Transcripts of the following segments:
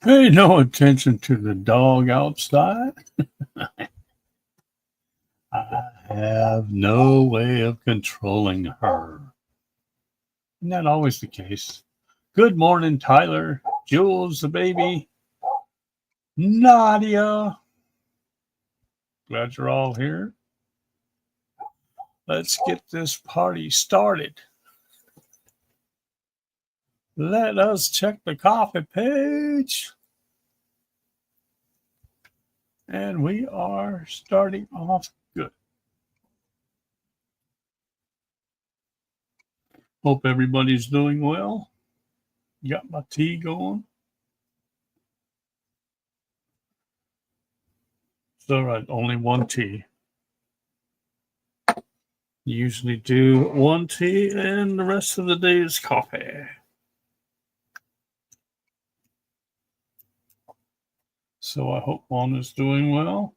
Pay no attention to the dog outside. I have no way of controlling her. Isn't that always the case? Good morning, Tyler, Jules, the baby, Nadia. Glad you're all here. Let's get this party started. Let us check the coffee page. And we are starting off good. Hope everybody's doing well. Got my tea going. It's all right, only one tea. Usually do one tea and the rest of the day is coffee. So I hope Juan is doing well.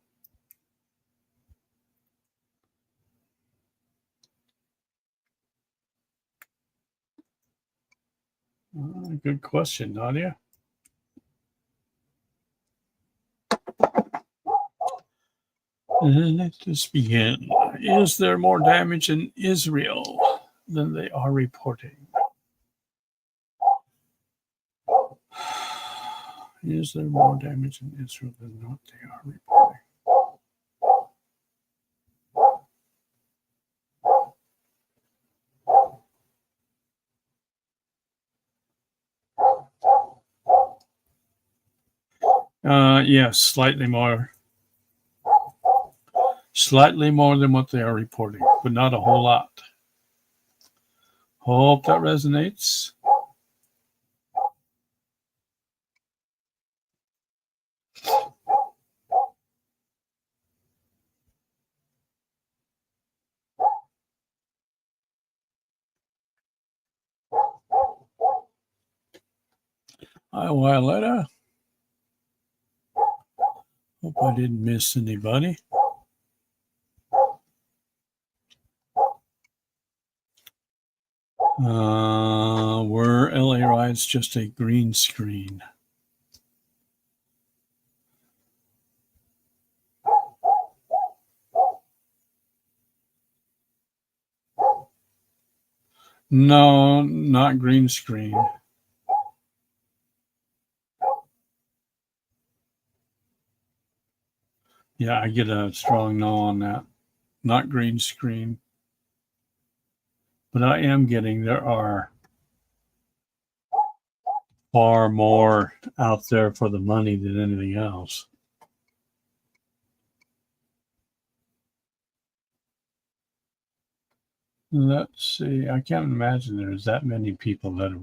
Good question, Nadia. Let us begin. Is there more damage in Israel than they are reporting? Is there more damage in Israel than what they are reporting? Yes, slightly more. Slightly more than what they are reporting, but not a whole lot. Hope that resonates. Hi, Violetta. Hope I didn't miss anybody. Were LA rides just a green screen? No, not green screen. Yeah, I get a strong no on that. Not green screen. But I am getting there are far more out there for the money than anything else. Let's see. I can't imagine there's that many people that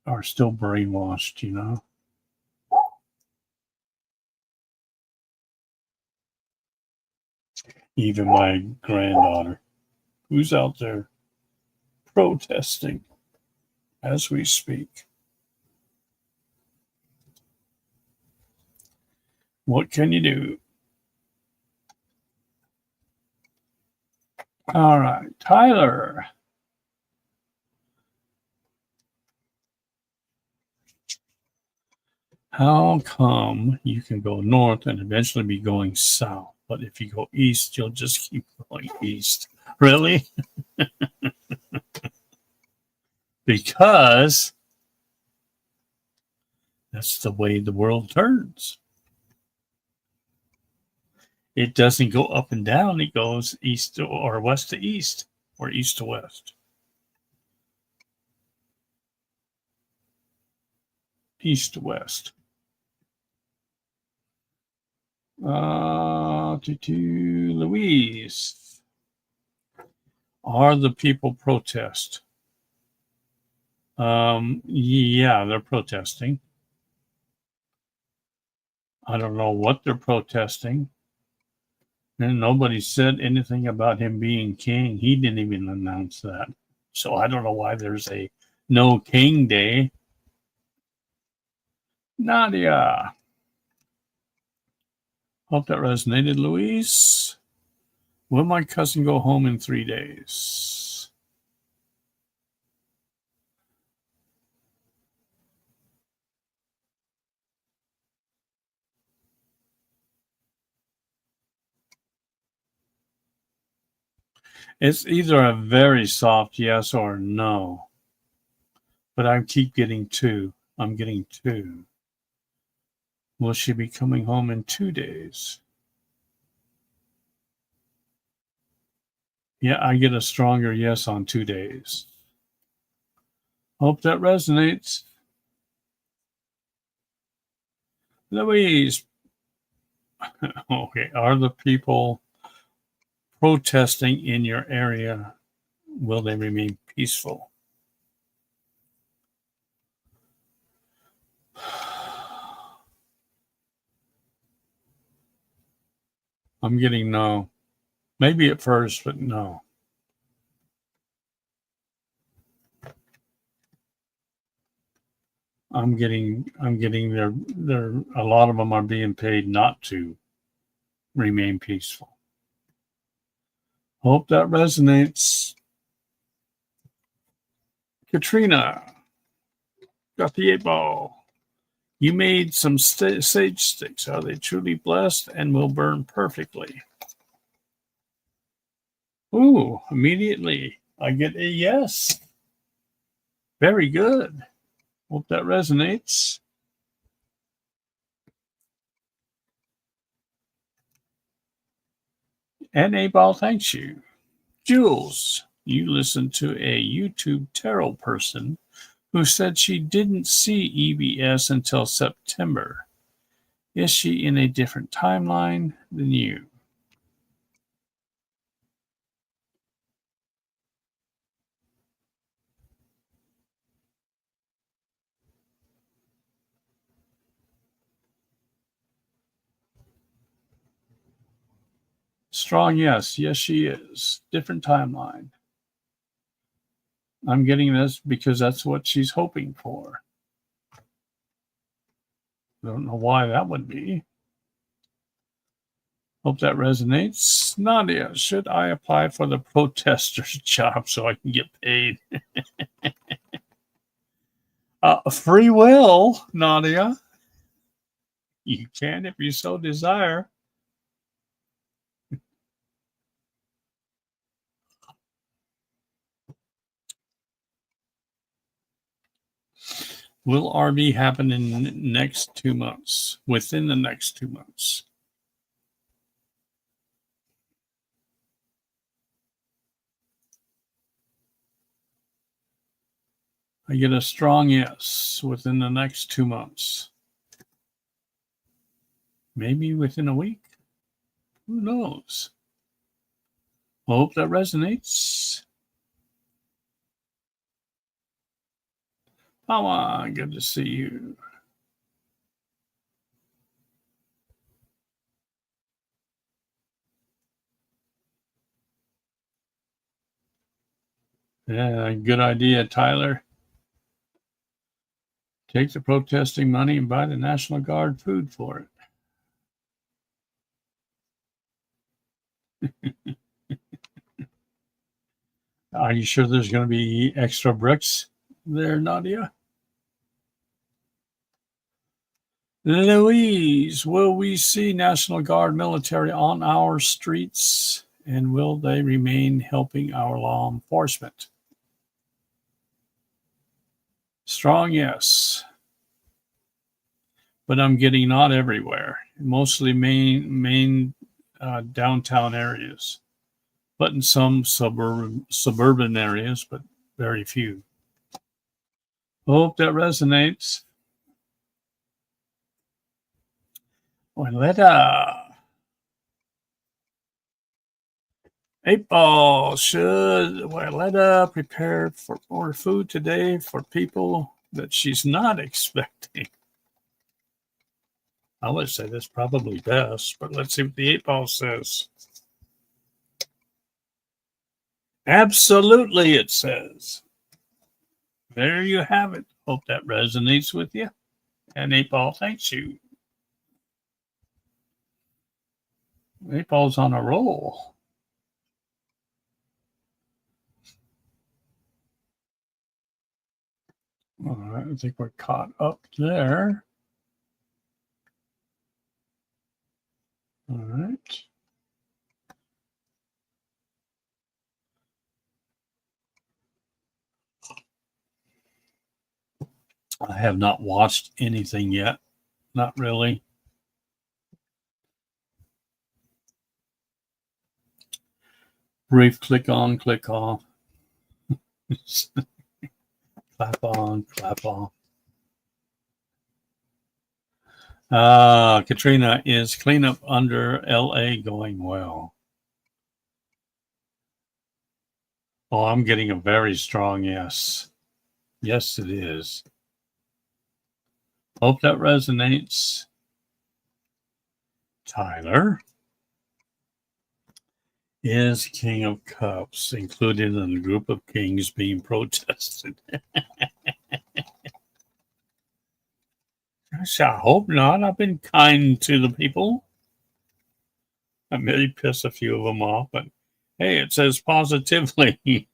are still brainwashed, you know? Even my granddaughter, who's out there protesting as we speak. What can you do? All right, Tyler. How come you can go north and eventually be going south, but if you go east, you'll just keep going east? Really? Because that's the way the world turns. It doesn't go up and down. It goes east or west to east or east to west. East to west. Louise. Are the people protest? Yeah, they're protesting. I don't know what they're protesting. And nobody said anything about him being king. He didn't even announce that. So I don't know why there's a no king day. Nadia. Hope that resonated, Louise. Will my cousin go home in 3 days? It's either a very soft yes or no. But I keep getting 2. I'm getting 2. Will she be coming home in 2 days? Yeah, I get a stronger yes on 2 days. Hope that resonates. Louise. Okay, are the people protesting in your area, will they remain peaceful? I'm getting no. Maybe at first, but no. I'm getting there a lot of them are being paid not to remain peaceful. Hope that resonates. Katrina, got the 8-ball. You made some sage sticks. Are they truly blessed and will burn perfectly? Ooh, immediately I get a yes. Very good. Hope that resonates. And 8-ball thanks you. Jules, you listened to a YouTube tarot person who said she didn't see EBS until September. Is she in a different timeline than you? Strong yes. Yes, she is. Different timeline. I'm getting this because that's what she's hoping for. I don't know why that would be. Hope that resonates. Nadia, should I apply for the protester's job so I can get paid? Free will, Nadia. You can if you so desire. Will RV happen in the next 2 months? Within the next 2 months? I get a strong yes. Within the next 2 months. Maybe within a week. Who knows? Hope that resonates. Come on, good to see you. Yeah, good idea, Tyler. Take the protesting money and buy the National Guard food for it. Are you sure there's going to be extra bricks there, Nadia? Louise, will we see National Guard military on our streets? And will they remain helping our law enforcement? Strong yes. But I'm getting not everywhere. Mostly main downtown areas, but in some suburban areas, but very few. Hope that resonates. Juanetta. 8-ball, should Juanetta prepare for more food today for people that she's not expecting? I would say that's probably best, but let's see what the 8-ball says. Absolutely, it says. There you have it. Hope that resonates with you. And 8-ball thanks you. 8-ball's on a roll. All right, I think we're caught up there. All right. I have not watched anything yet. Not really. Brief click on, click off. Clap on, clap off. Katrina, is cleanup under LA going well? Oh, I'm getting a very strong yes. Yes, it is. Hope that resonates. Tyler, is King of Cups included in the group of kings being protested? I hope not. I've been kind to the people. I may piss a few of them off, but hey, it says positively.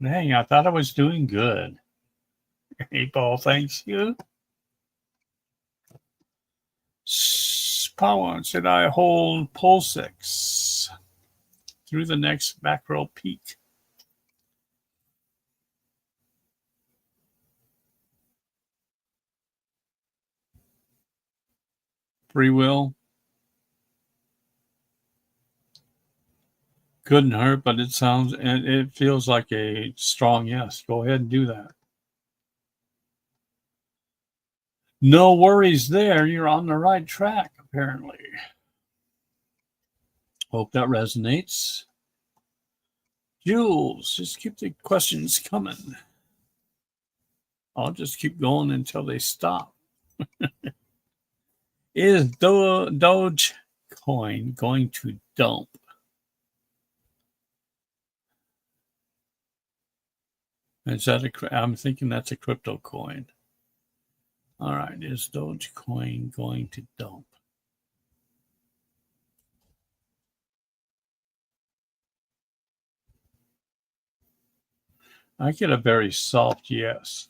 Dang, I thought I was doing good. Hey, Paul, thanks you. Power, should I hold pole 6 through the next macro peak? Free will. Couldn't hurt, but it feels like a strong yes. Go ahead and do that. No worries there. You're on the right track, apparently. Hope that resonates. Jules, just keep the questions coming. I'll just keep going until they stop. Is Dogecoin going to dump? Is that I'm thinking that's a crypto coin. All right, is Dogecoin going to dump? I get a very soft yes.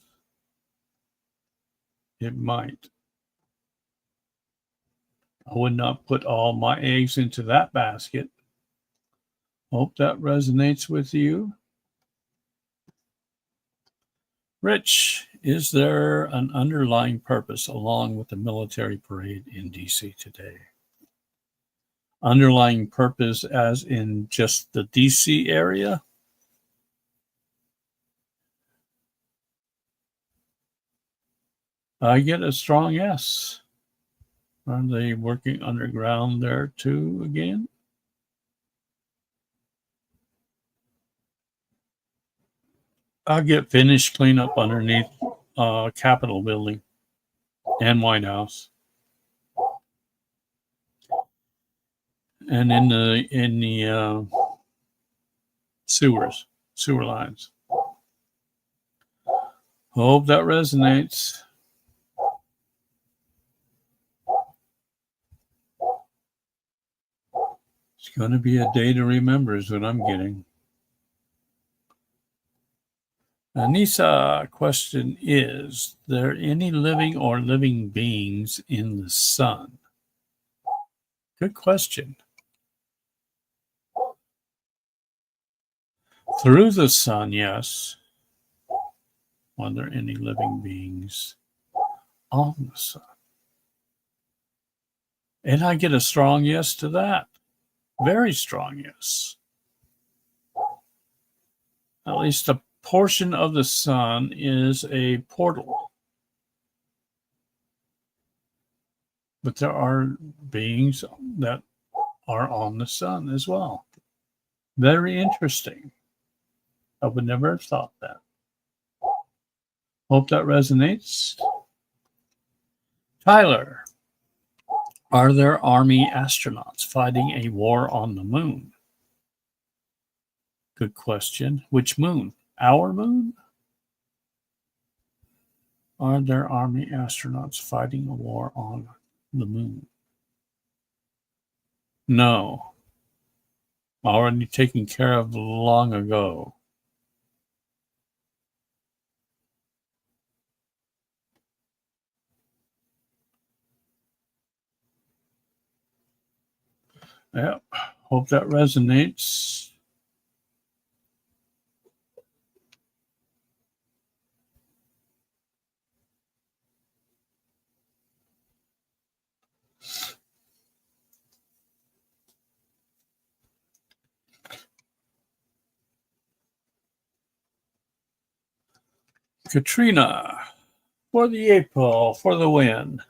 It might. I would not put all my eggs into that basket. Hope that resonates with you. Rich, is there an underlying purpose along with the military parade in DC today? Underlying purpose as in just the DC area? I get a strong yes. Are they working underground there too again? I'll get finished cleanup underneath Capitol building and White House. And in the sewer lines. Hope that resonates. It's going to be a day to remember is what I'm getting. Anissa, question is there any living or living beings in the sun? Good question. Through the sun, yes. Are there any living beings on the sun? And I get a strong yes to that. Very strong yes. At least a portion of the sun is a portal. But there are beings that are on the sun as well. Very interesting. I would never have thought that. Hope that resonates. Tyler, are there Army astronauts fighting a war on the moon? Good question. Which moon? Our moon? Are there Army astronauts fighting a war on the moon? No. Already taken care of long ago. Yep. Hope that resonates. Katrina for the April for the win.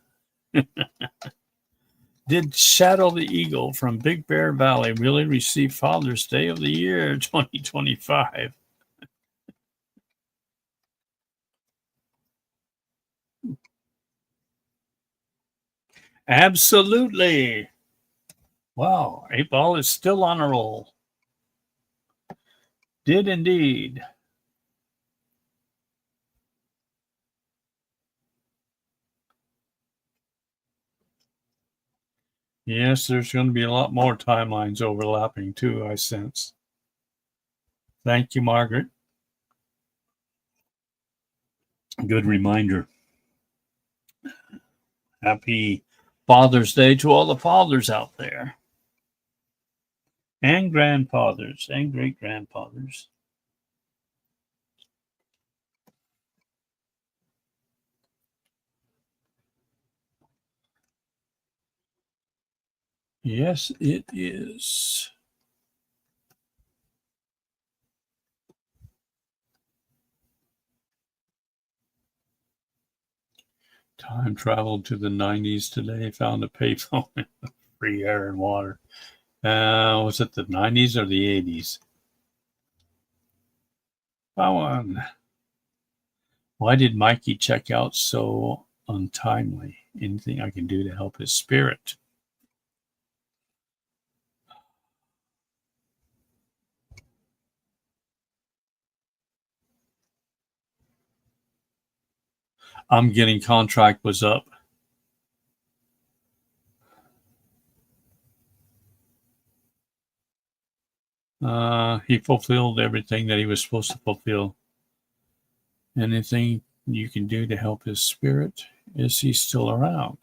Did Shadow the Eagle from Big Bear Valley really receive Father's Day of the Year 2025? Absolutely. Wow, 8-Ball is still on a roll. Did indeed. Yes, there's going to be a lot more timelines overlapping too, I sense. Thank you, Margaret. Good reminder. Happy Father's Day to all the fathers out there. And grandfathers and great-grandfathers. Yes, it is. Time traveled to the 90s today, found a payphone with free air and water. Was it the 90s or the 80s? One. Why did Mikey check out so untimely? Anything I can do to help his spirit? I'm getting contract was up. He fulfilled everything that he was supposed to fulfill. Anything you can do to help his spirit? Is he still around?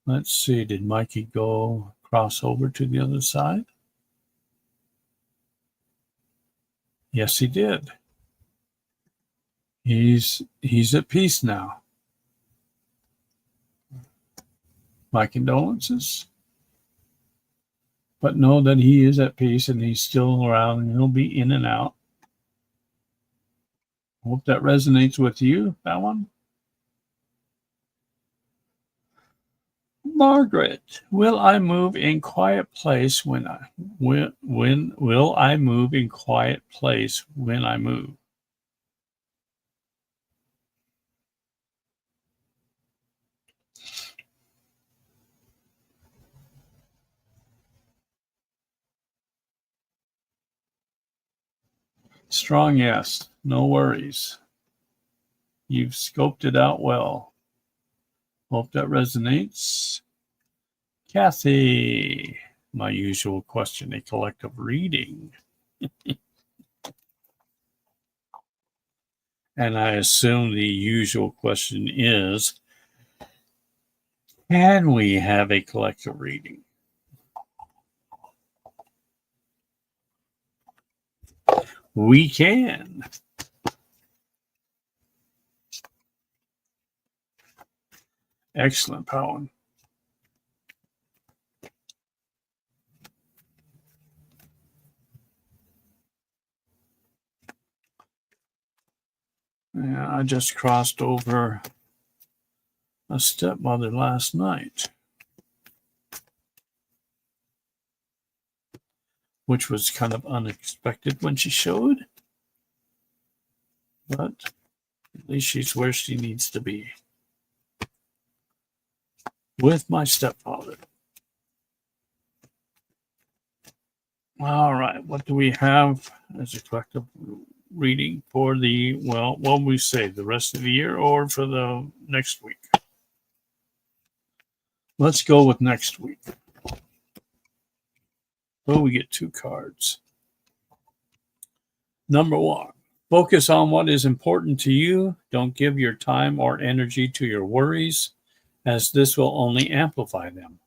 Let's see. Did Mikey go cross over to the other side? Yes, he did. He's at peace now. My condolences. But know that he is at peace and he's still around and he'll be in and out. Hope that resonates with you, that one. Margaret, will I move in quiet place when will I move in quiet place when I move? Strong yes, no worries. You've scoped it out well. Hope that resonates. Kathy, my usual question, a collective reading. And I assume the usual question is, can we have a collective reading? We can. Excellent, Powen. Yeah, I just crossed over a stepmother last night, which was kind of unexpected when she showed. But at least she's where she needs to be. With my stepfather. All right, what do we have as a collective reading for the, well, what will we say, the rest of the year or for the next week? Let's go with next week. Well, we get 2 cards. Number 1, focus on what is important to you. Don't give your time or energy to your worries, as this will only amplify them.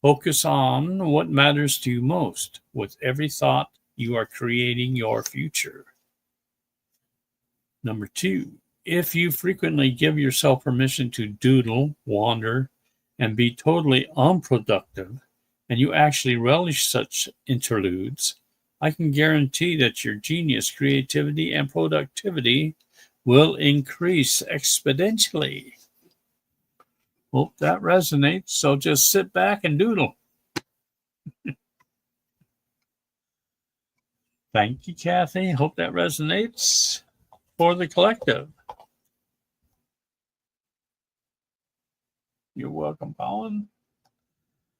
Focus on what matters to you most. With every thought, you are creating your future. Number 2, if you frequently give yourself permission to doodle, wander, and be totally unproductive, and you actually relish such interludes, I can guarantee that your genius, creativity, and productivity will increase exponentially. Hope that resonates. So just sit back and doodle. Thank you, Kathy. Hope that resonates for the collective. You're welcome, Colin.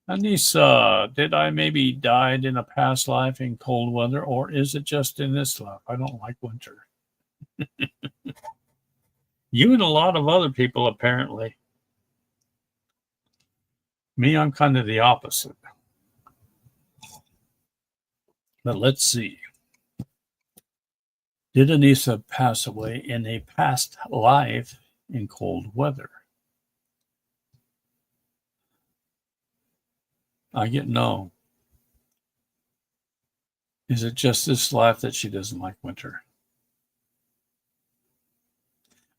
Anissa, did I maybe died in a past life in cold weather, or is it just in this life? I don't like winter. You and a lot of other people, apparently. Me, I'm kind of the opposite. But let's see. Did Anissa pass away in a past life in cold weather? I get no. Is it just this life that she doesn't like winter?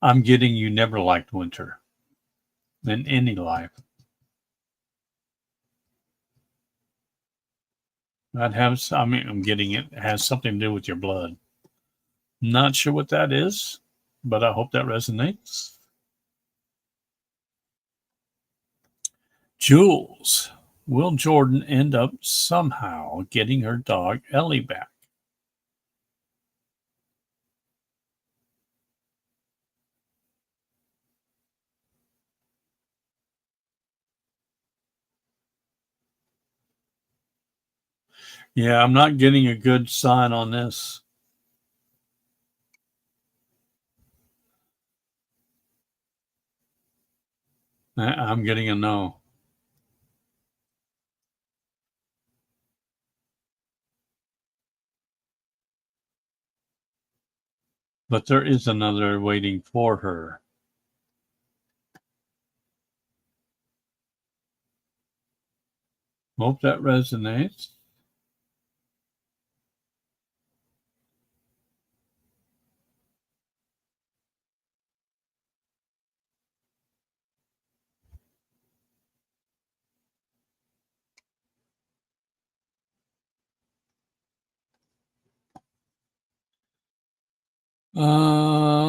I'm getting you never liked winter in any life. I'm getting it has something to do with your blood. Not sure what that is, but I hope that resonates. Jules, will Jordan end up somehow getting her dog Ellie back? Yeah, I'm not getting a good sign on this. I'm getting a no. But there is another waiting for her. Hope that resonates.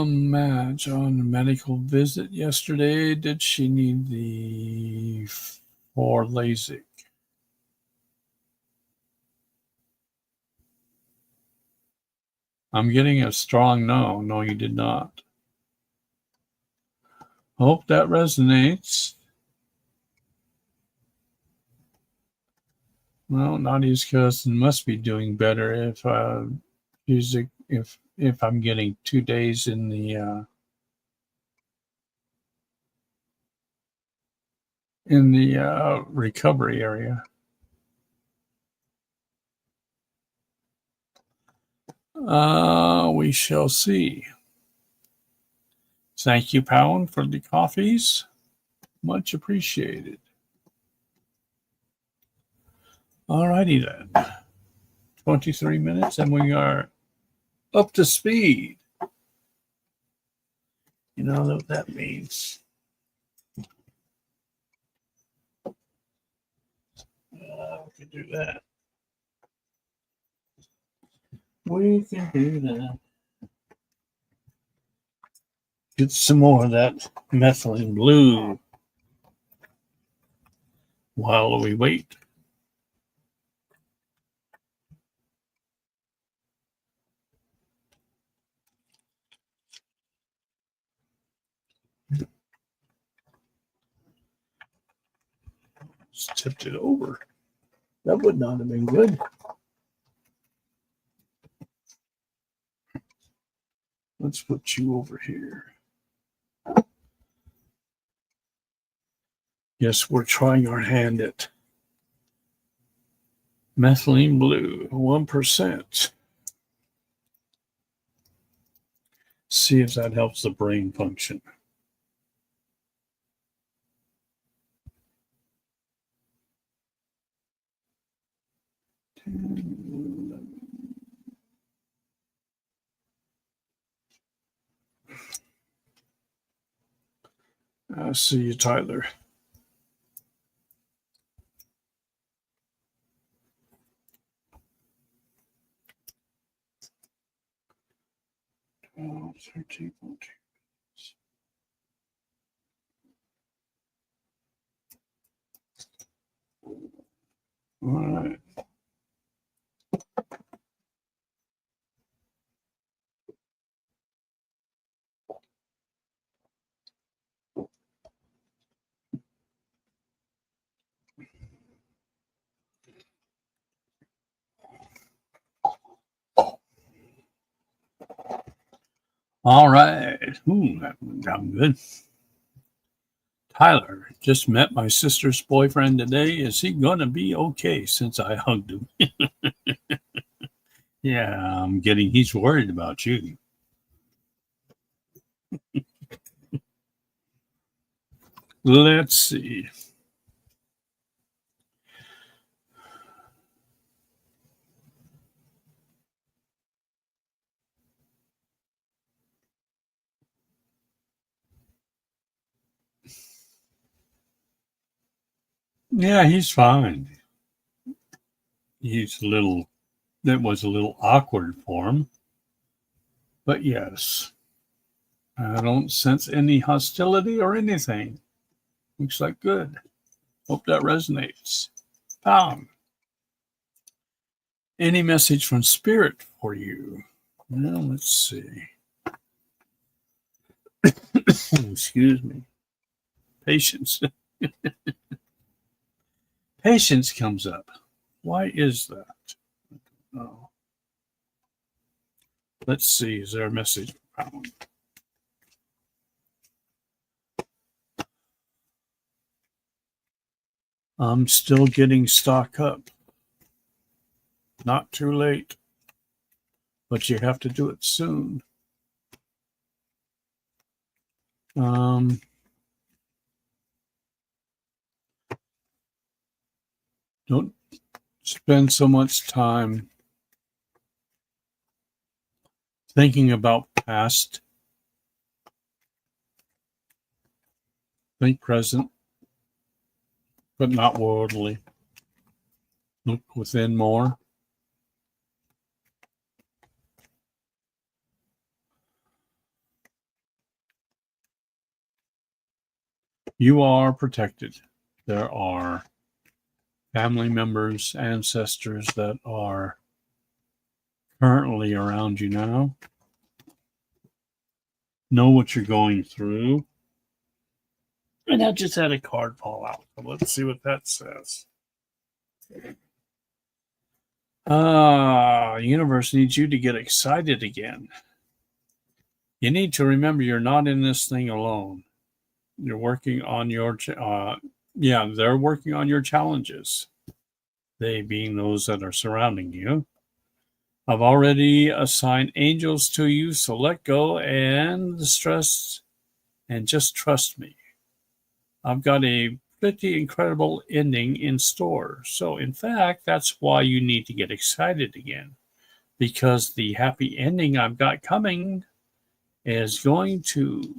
Madge on a medical visit yesterday. Did she need the for LASIK? I'm getting a strong no. No, you did not. Hope that resonates. Well, Nadia's cousin must be doing better if if I'm getting 2 days in the recovery area. We shall see. Thank you, Pound, for the coffees. Much appreciated. All righty then. 23 minutes and we are up to speed. You know what that means. We can do that. We can do that. Get some more of that methylene blue while we wait. Just tipped it over. That would not have been good. Let's put you over here. Yes, we're trying our hand at methylene blue, 1%. See if that helps the brain function. I'll see you, Tyler. 13, 14. All right. All right. Ooh, that went down good. Tyler just met my sister's boyfriend today. Is he going to be okay since I hugged him? Yeah, he's worried about you. Let's see. Yeah, he's fine. That was a little awkward for him. But yes, I don't sense any hostility or anything. Looks like good. Hope that resonates. Found. Any message from Spirit for you? Well, let's see. Excuse me. Patience. Patience comes up. Why is that? Oh. Let's see. Is there a message found? I'm still getting stock up. Not too late, but you have to do it soon. Don't spend so much time thinking about past. Think present, but not worldly. Look within more. You are protected. There are family members, ancestors that are currently around you now. Know what you're going through. And I just had a card fall out. So let's see what that says. Universe needs you to get excited again. You need to remember you're not in this thing alone. You're working on they're working on your challenges. They being those that are surrounding you. I've already assigned angels to you, so let go and the stress and just trust me. I've got a pretty incredible ending in store. So, in fact, that's why you need to get excited again, because the happy ending I've got coming is going to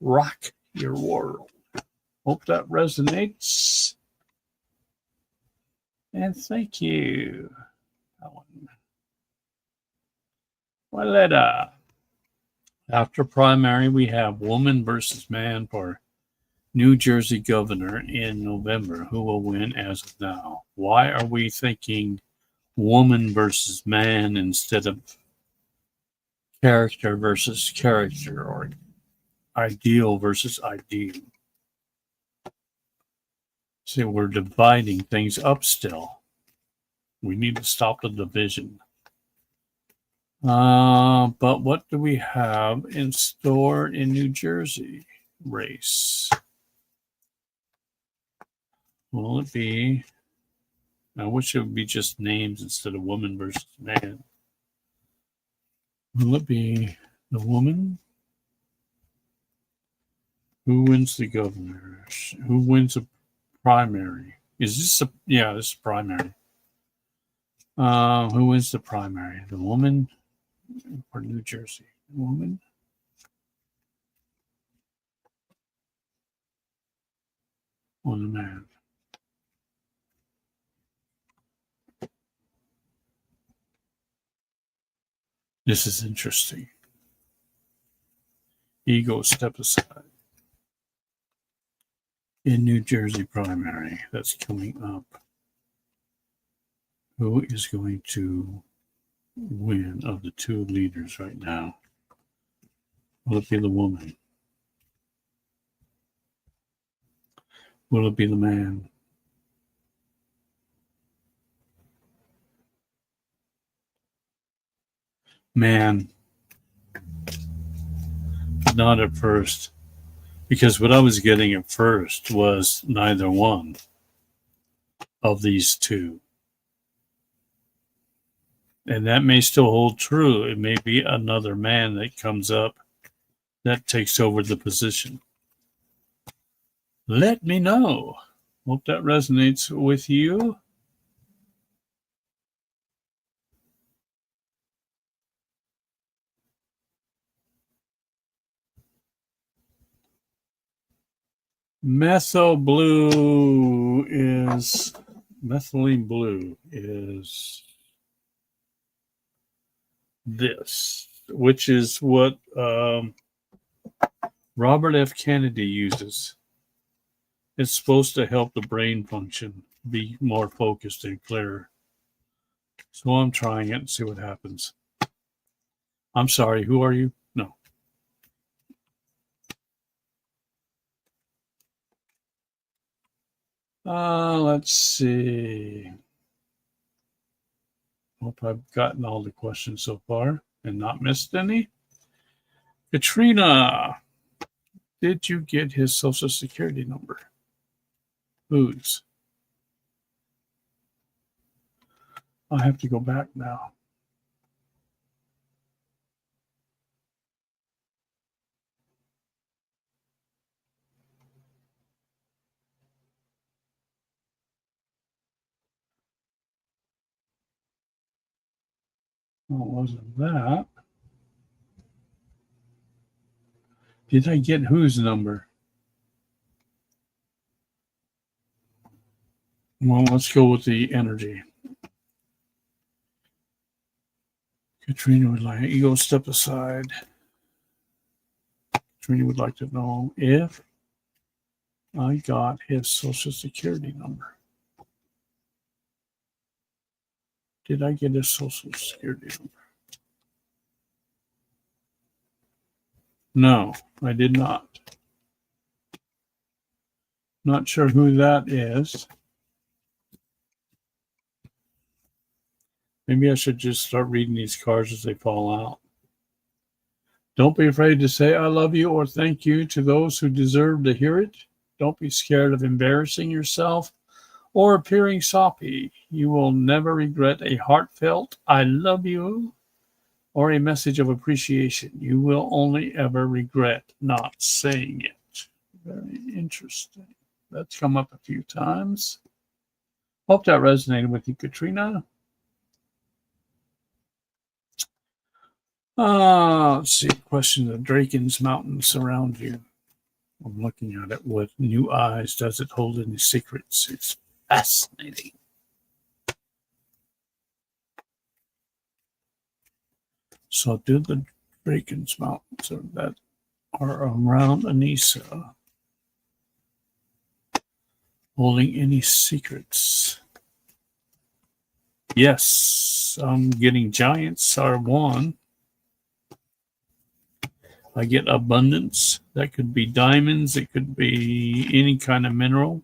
rock your world. Hope that resonates. And thank you. That one. Walletta. After primary, we have woman versus man for New Jersey governor in November. Who will win as of now? Why are we thinking woman versus man instead of character versus character or ideal versus ideal? See, we're dividing things up still. We need to stop the division. But what do we have in store in New Jersey race? Will it be? I wish it would be just names instead of woman versus man. Will it be the woman? Who wins the governor? Who wins a primary? Is this this is primary. Who wins the primary? The woman or New Jersey? The woman? Or the man? This is interesting. Ego, step aside. In New Jersey primary that's coming up, who is going to win of the two leaders right now? Will it be the woman? Will it be the man? Man, not at first. Because what I was getting at first was neither one of these two. And that may still hold true. It may be another man that comes up that takes over the position. Let me know. Hope that resonates with you. Methylene blue is this, which is what Robert F. Kennedy uses. It's supposed to help the brain function be more focused and clearer. So I'm trying it and see what happens. I'm sorry, who are you? No. Let's see. Hope I've gotten all the questions so far and not missed any. Katrina, did you get his social security number? Whose? I have to go back now. Oh, it wasn't that. Did I get whose number? Well, let's go with the energy. Katrina would like, ego step aside. Katrina would like to know if I got his social security number. Did I get his social security number? No, I did not. Not sure who that is. Maybe I should just start reading these cards as they fall out. Don't be afraid to say I love you or thank you to those who deserve to hear it. Don't be scared of embarrassing yourself or appearing soppy. You will never regret a heartfelt I love you or a message of appreciation. You will only ever regret not saying it. Very interesting. That's come up a few times. Hope that resonated with you, Katrina. Let's see. Question: the Draken's Mountain surround you. I'm looking at it with new eyes. Does it hold any secrets? It's fascinating. So, do the Draken's Mountains that are around Anissa holding any secrets? Yes, I'm getting giants are one. I get abundance. That could be diamonds. It could be any kind of mineral.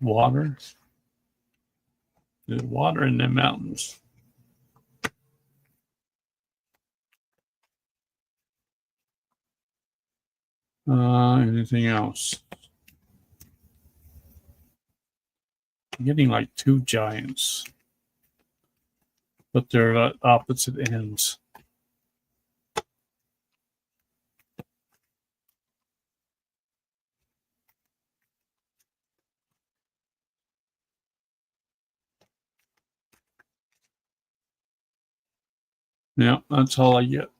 Water. There's water in the mountains. Anything else? I'm getting like two giants, but they're at opposite ends. Yeah, that's all I get.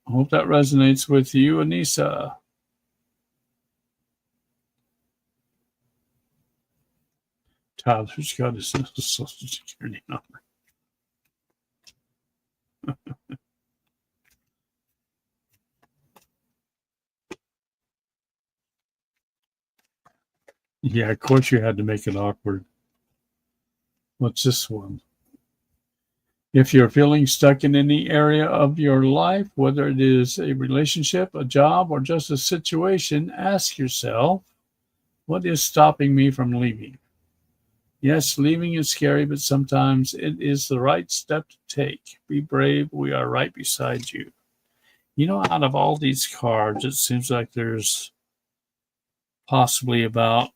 I hope that resonates with you, Anissa. Tyler's got his social security number. Yeah, of course you had to make it awkward. What's this one? If you're feeling stuck in any area of your life, whether it is a relationship, a job, or just a situation, ask yourself, what is stopping me from leaving? Yes, leaving is scary, but sometimes it is the right step to take. Be brave. We are right beside you. You know, out of all these cards, it seems like there's possibly about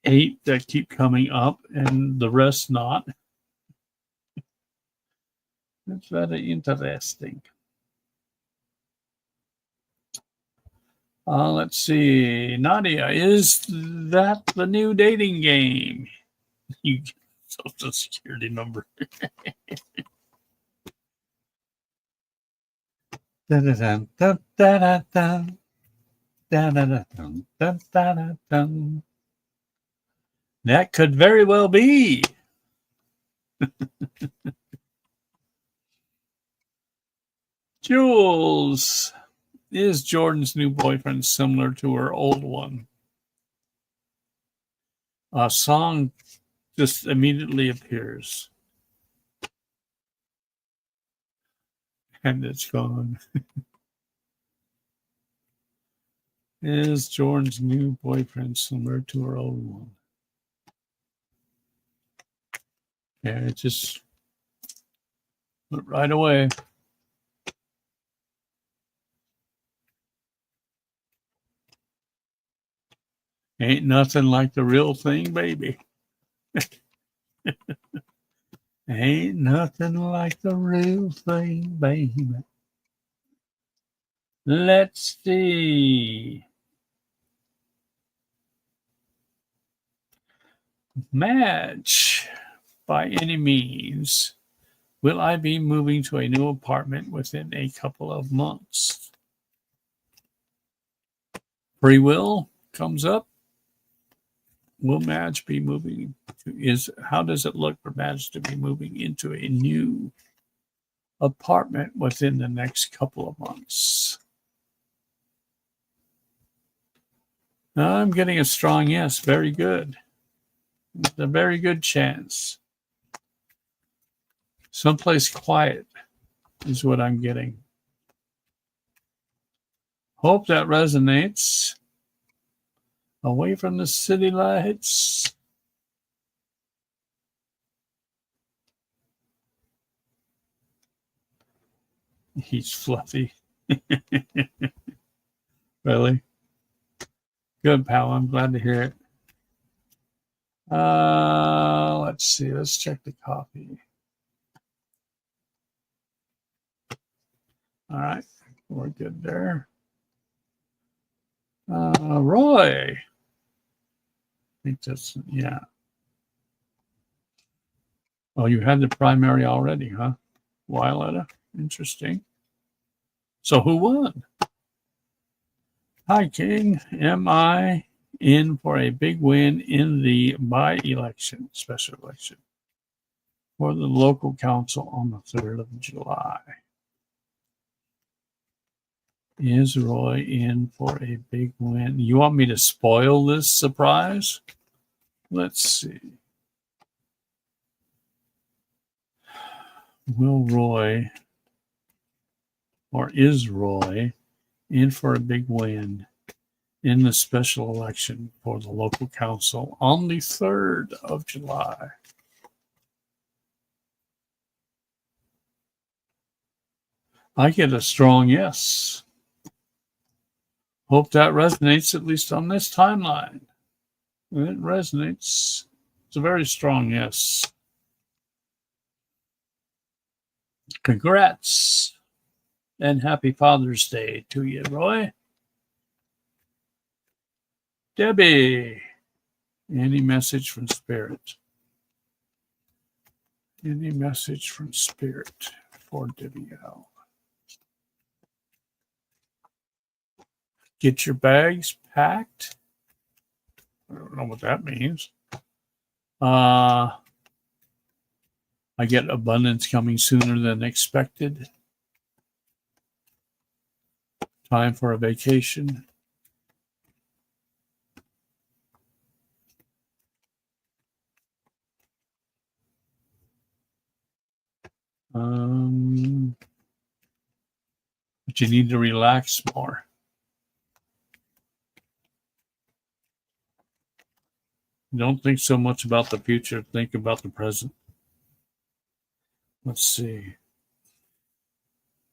8 that keep coming up and the rest not. That's very interesting. Let's see. Nadia, is that the new dating game? You get a social security number. Dun-dun-dun, dun-dun-dun-dun, dun-dun-dun-dun, dun-dun-dun-dun. That could very well be. Jules, is Jordan's new boyfriend similar to her old one? A song just immediately appears. And it's gone. Is Jordan's new boyfriend similar to her old one? Yeah, it just went right away. Ain't nothing like the real thing, baby. Ain't nothing like the real thing, baby. Let's see. Match. By any means, will I be moving to a new apartment within a couple of months? Free will comes up. Will Madge be moving how does it look for Madge to be moving into a new apartment within the next couple of months? I'm getting a strong yes. Very good. It's a very good chance. Someplace quiet is what I'm getting. Hope that resonates. Away from the city lights. He's fluffy. Really? Good, pal. I'm glad to hear it. Let's see. Let's check the coffee. All right. We're good there. Roy. I think that's, yeah. Oh, you had the primary already, huh? Violetta. Interesting. So who won? Hi, King. Am I in for a big win in the by-election, special election, for the local council on the 3rd of July? Is Roy in for a big win? You want me to spoil this surprise? Let's see. Will Roy, or is Roy, in for a big win in the special election for the local council on the 3rd of July? I get a strong yes. Hope that resonates, at least on this timeline. It resonates. It's a very strong yes. Congrats and happy Father's Day to you, Roy. Debbie, any message from Spirit? Any message from Spirit for Debbie L? Get your bags packed. I don't know what that means. I get abundance coming sooner than expected. Time for a vacation. But you need to relax more. Don't think so much about the future. Think about the present. Let's see.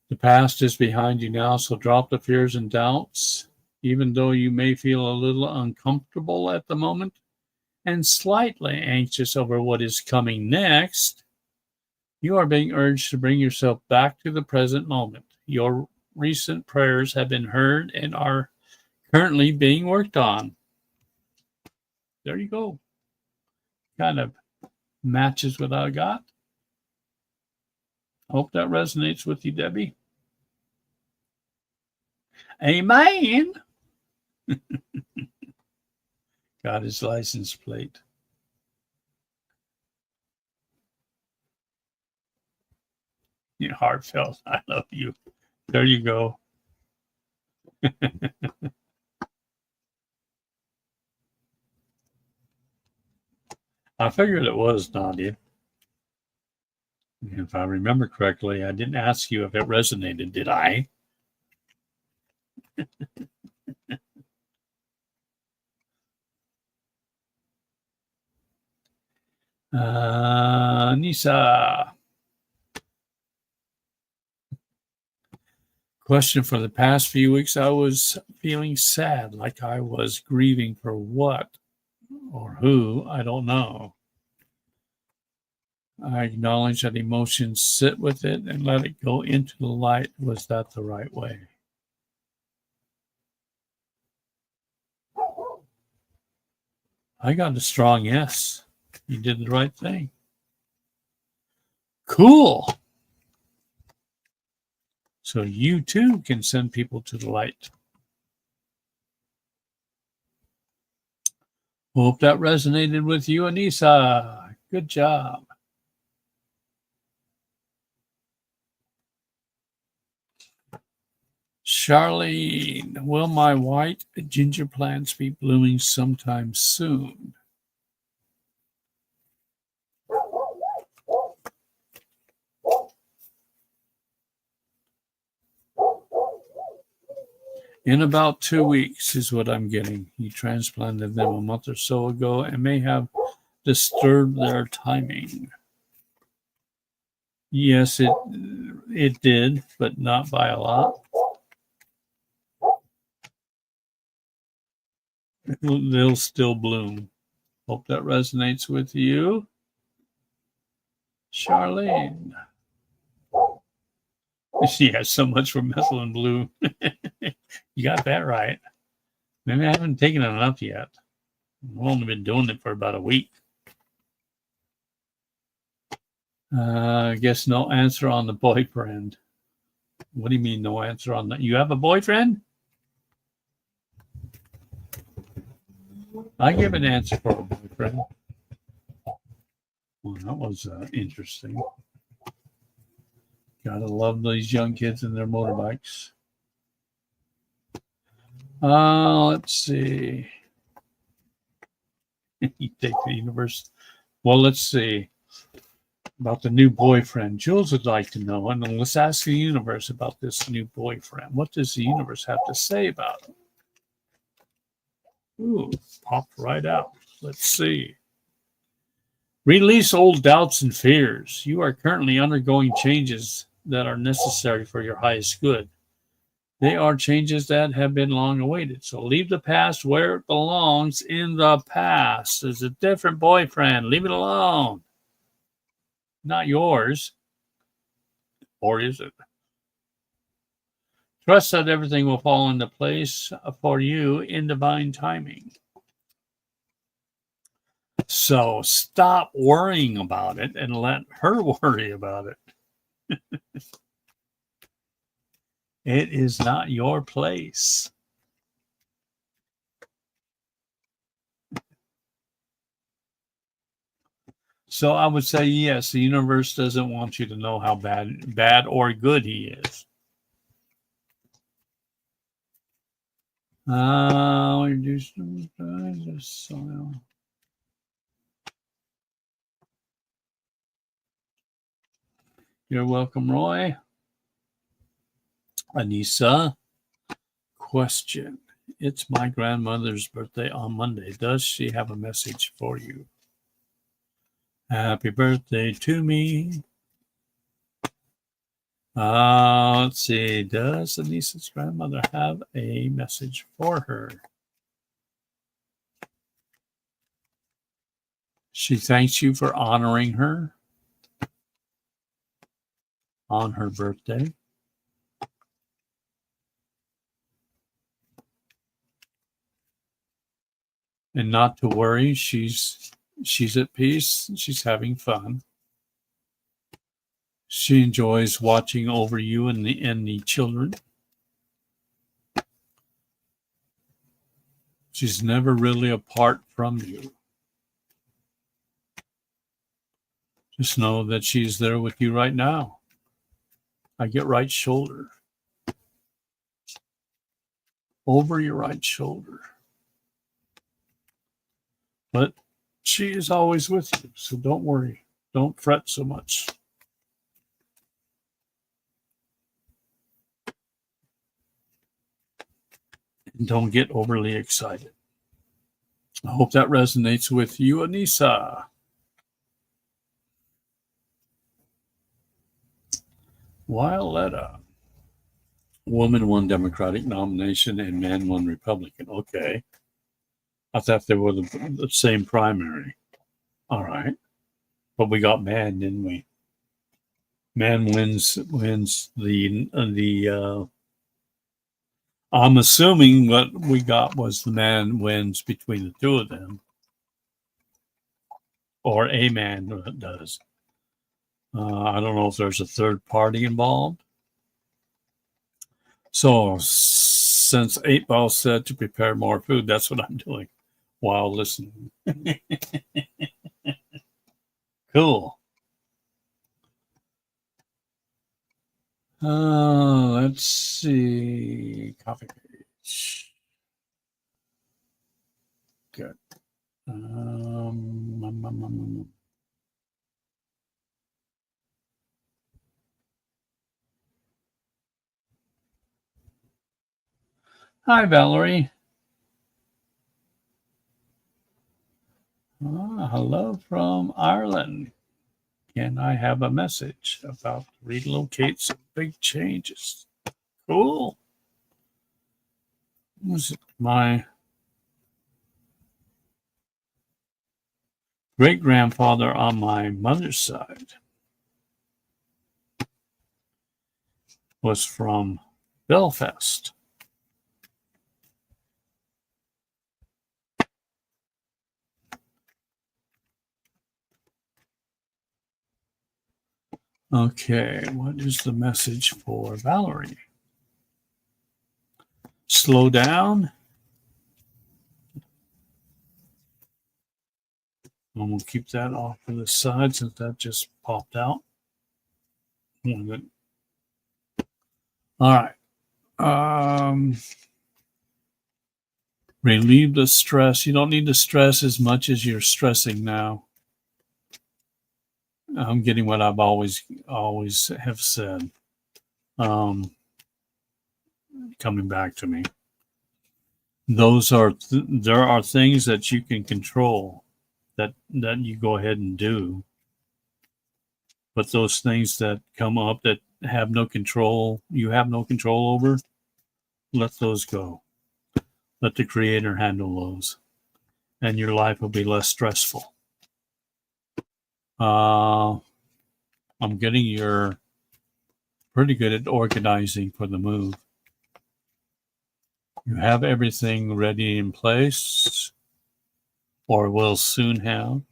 The past is behind you now, so drop the fears and doubts. Even though you may feel a little uncomfortable at the moment and slightly anxious over what is coming next, you are being urged to bring yourself back to the present moment. Your recent prayers have been heard and are currently being worked on. There you go. Kind of matches what I got. Hope that resonates with you, Debbie. Amen. Got his license plate. You know, heartfelt. I love you. There you go. I figured it was, Nadia. If I remember correctly, I didn't ask you if it resonated, did I? Nisa. Question: for the past few weeks, I was feeling sad, like I was grieving for what or who, I don't know. I acknowledge that emotions, sit with it, and let it go into the light. Was that the right way? I got a strong yes. You did the right thing. Cool. So you too can send people to the light. Hope that resonated with you, Anissa. Good job. Charlene, will my white ginger plants be blooming sometime soon? In about 2 weeks is what I'm getting. He transplanted them a month or so ago and may have disturbed their timing. Yes, it did, but not by a lot. They'll still bloom. Hope that resonates with you. Charlene. She has so much for methylene blue. You got that right. Maybe I haven't taken enough yet. I've only been doing it for about a week. I guess no answer on the boyfriend. What do you mean no answer on that? You have a boyfriend? I give an answer for a boyfriend. Well, that was interesting. Gotta love these young kids and their motorbikes. Let's see. You take the universe. Well, let's see. About the new boyfriend. Jules would like to know, and then let's ask the universe about this new boyfriend. What does the universe have to say about it? Ooh, popped right out. Let's see. Release old doubts and fears. You are currently undergoing changes that are necessary for your highest good. They are changes that have been long awaited. So leave the past where it belongs, in the past. There's a different boyfriend. Leave it alone. Not yours. Or is it? Trust that everything will fall into place for you in divine timing. So stop worrying about it and let her worry about it. It is not your place. So I would say yes, the universe doesn't want you to know how bad or good he is. Reduce the soil. You're welcome, Roy. Anissa, question. It's my grandmother's birthday on Monday. Does she have a message for you? Happy birthday to me. Let's see. Does Anissa's grandmother have a message for her? She thanks you for honoring her on her birthday. And not to worry, she's at peace. She's having fun. She enjoys watching over you and the children. She's never really apart from you. Just know that she's there with you right now. I get right shoulder. Over your right shoulder. But she is always with you, so don't worry. Don't fret so much. And don't get overly excited. I hope that resonates with you, Anissa. Violetta. Woman won Democratic nomination and man won Republican. Okay. I thought they were the same primary. All right. But we got man, didn't we? Man wins the I'm assuming what we got was the man wins between the two of them. Or a man does. I don't know if there's a third party involved. So since 8 Ball said to prepare more food, that's what I'm doing while listening. Cool. Let's see. Coffee page. Good. Hi, Valerie. Hello from Ireland. Can I have a message about relocate some big changes? Cool. Was it my great-grandfather on my mother's side was from Belfast. Okay, what is the message for Valerie? Slow down. And we'll keep that off to the side since that just popped out. All right. Relieve the stress. You don't need to stress as much as you're stressing now. I'm getting what I've always have said. Coming back to me. There are things that you can control that you go ahead and do. But those things that come up that have no control, you have no control over, let those go. Let the Creator handle those. And your life will be less stressful. I'm getting you're pretty good at organizing for the move. You have everything ready in place, or will soon have.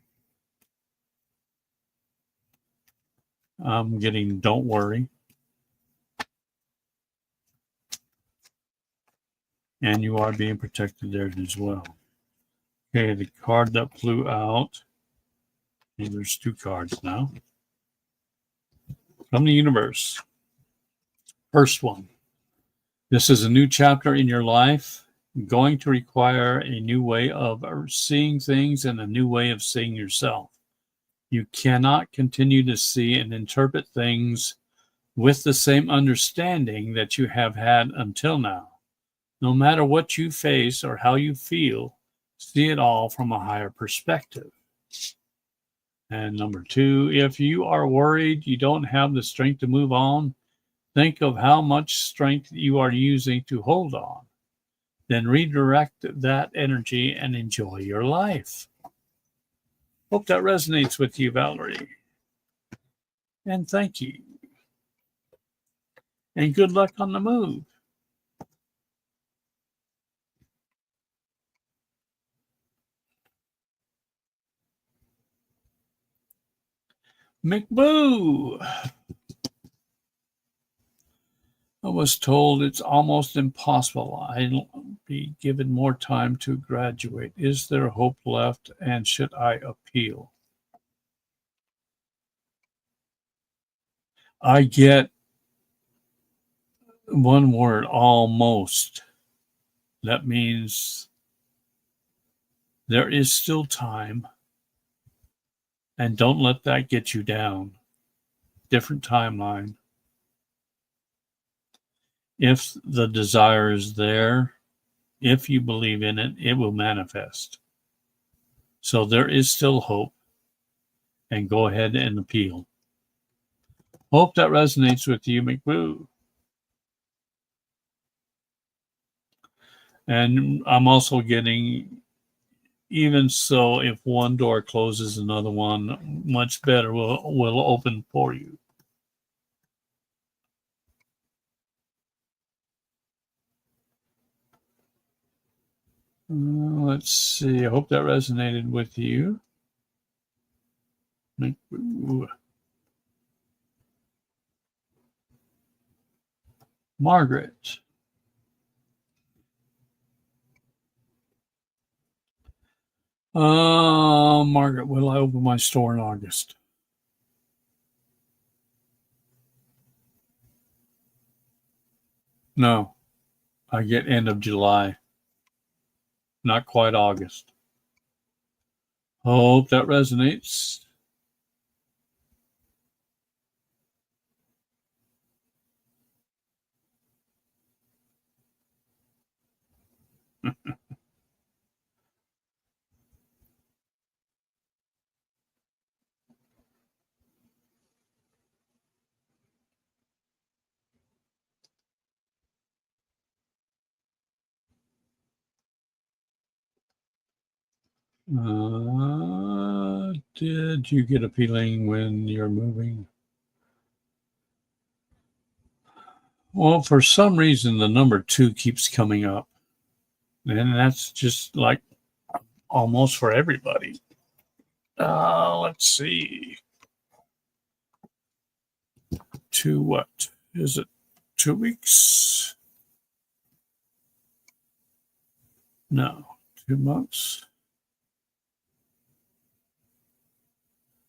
I'm getting don't worry. And you are being protected there as well. Okay, the card that flew out Okay, there's 2 cards now. From the universe. First one. This is a new chapter in your life, going to require a new way of seeing things and a new way of seeing yourself. You cannot continue to see and interpret things with the same understanding that you have had until now. No matter what you face or how you feel, see it all from a higher perspective. And number 2, if you are worried you don't have the strength to move on, think of how much strength you are using to hold on. Then redirect that energy and enjoy your life. Hope that resonates with you, Valerie. And thank you. And good luck on the move. McBoo. I was told it's almost impossible. I'll be given more time to graduate. Is there hope left, and should I appeal? I get one word, almost. That means there is still time, and don't let that get you down. Different timeline. If the desire is there, if you believe in it, it will manifest. So there is still hope, and go ahead and appeal. Hope that resonates with you, McBoo. And I'm also getting, even so, if one door closes, another one much better will open for you. Let's see. I hope that resonated with you. Margaret. Margaret, will I open my store in August? No. I get end of July. Not quite August. Hope that resonates. Did you get a feeling when you're moving? Well, for some reason, the number 2 keeps coming up. And that's just like almost for everybody. Let's see. 2 what? Is it 2 weeks? No, 2 months.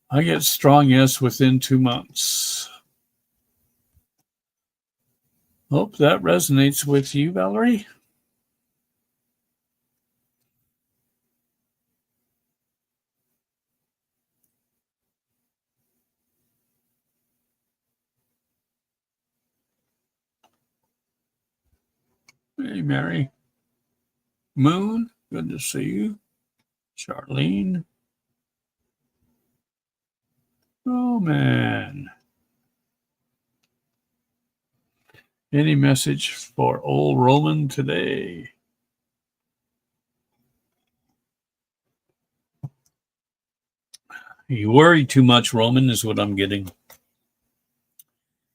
I get strong yes within 2 months. Hope that resonates with you, Valerie. Hey, Mary. Moon, good to see you. Charlene. Oh, man. Any message for old Roman today? You worry too much, Roman, is what I'm getting.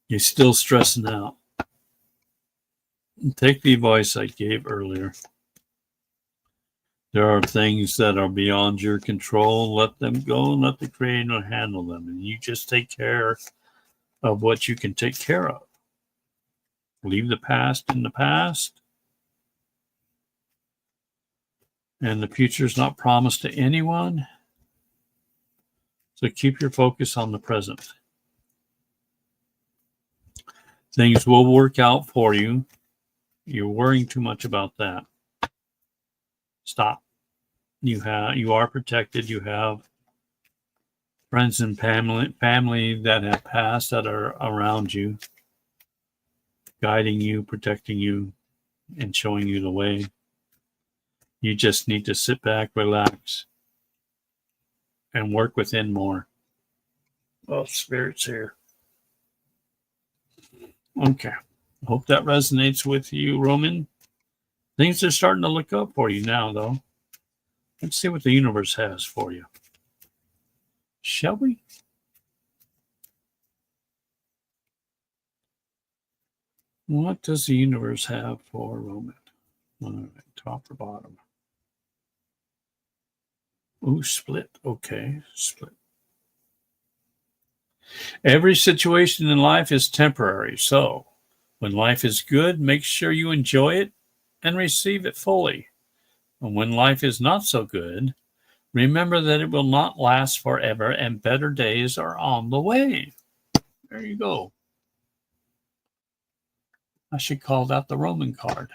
You're still stressing out. Take the advice I gave earlier. There are things that are beyond your control. Let them go and let the Creator handle them. And you just take care of what you can take care of. Leave the past in the past. And the future is not promised to anyone. So keep your focus on the present. Things will work out for you. You're worrying too much about that. Stop. You are protected. You have friends and family that have passed that are around you, guiding you, protecting you, and showing you the way. You just need to sit back, relax, and work within more. Well, Spirit's here. Okay. Hope that resonates with you, Roman. Things are starting to look up for you now, though. Let's see what the universe has for you. Shall we? What does the universe have for Roman? All right, top or bottom? Ooh, split. Okay, split. Every situation in life is temporary. So when life is good, make sure you enjoy it and receive it fully. And when life is not so good, remember that it will not last forever and better days are on the way. There you go. I should call that the Roman card.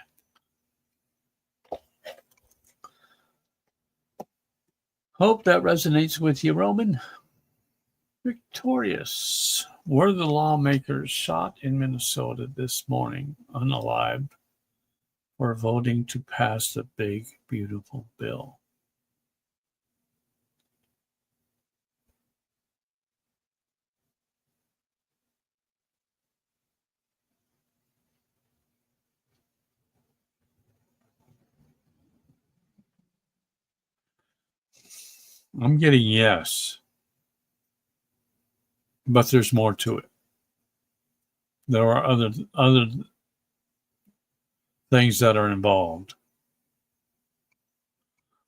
Hope that resonates with you, Roman. Victorious. Were the lawmakers shot in Minnesota this morning unalived for voting to pass the big, beautiful bill? I'm getting yes, but there's more to it. There are other things that are involved.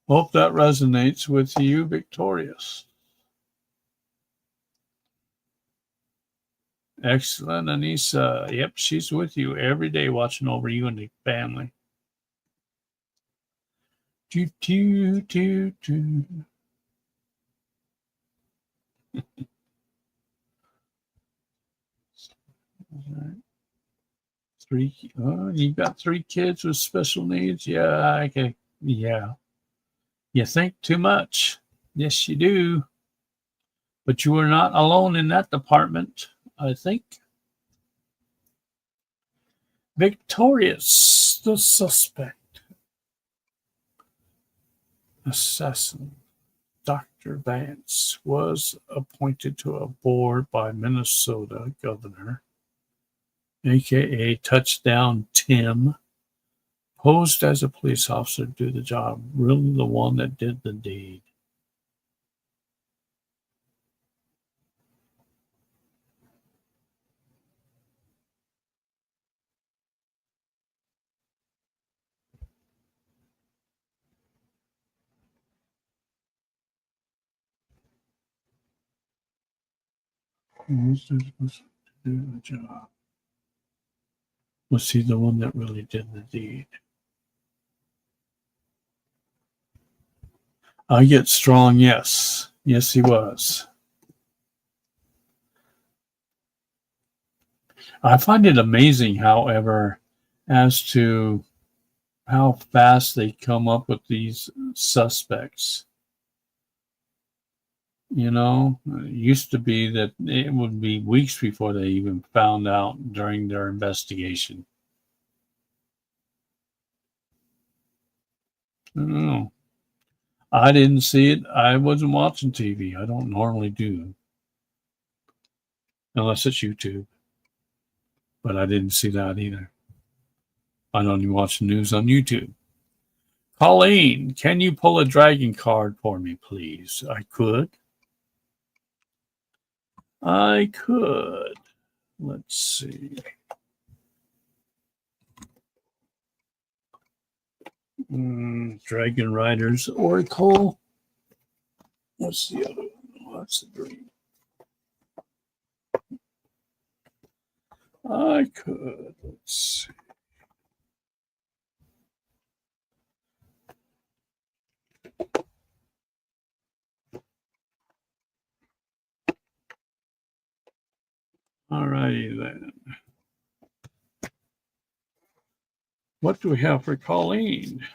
Hope that resonates with you, Victorious. Excellent, Anissa. Yep, she's with you every day, watching over you and the family. Do, do, do, do. All right. You've got 3 kids with special needs. Yeah, okay. Yeah. You think too much. Yes, you do. But you are not alone in that department, I think. Victorious, the suspect. Assassin. Dr. Vance was appointed to a board by Minnesota Governor, aka Touchdown Tim, posed as a police officer to do the job, really the one that did the deed. Who's supposed to do the job? Was he the one that really did the deed? I get strong yes. Yes, he was. I find it amazing, however, as to how fast they come up with these suspects. You know, it used to be that it would be weeks before they even found out during their investigation. I don't know. I didn't see it. I wasn't watching TV. I don't normally do, unless it's YouTube. But I didn't see that either. I don't even watch the news on YouTube. Colleen, can you pull a dragon card for me, please? I could. I could. Let's see. Dragon Riders Oracle. What's the other one? What's the dream? I could. Let's see. All righty then. What do we have for Colleen?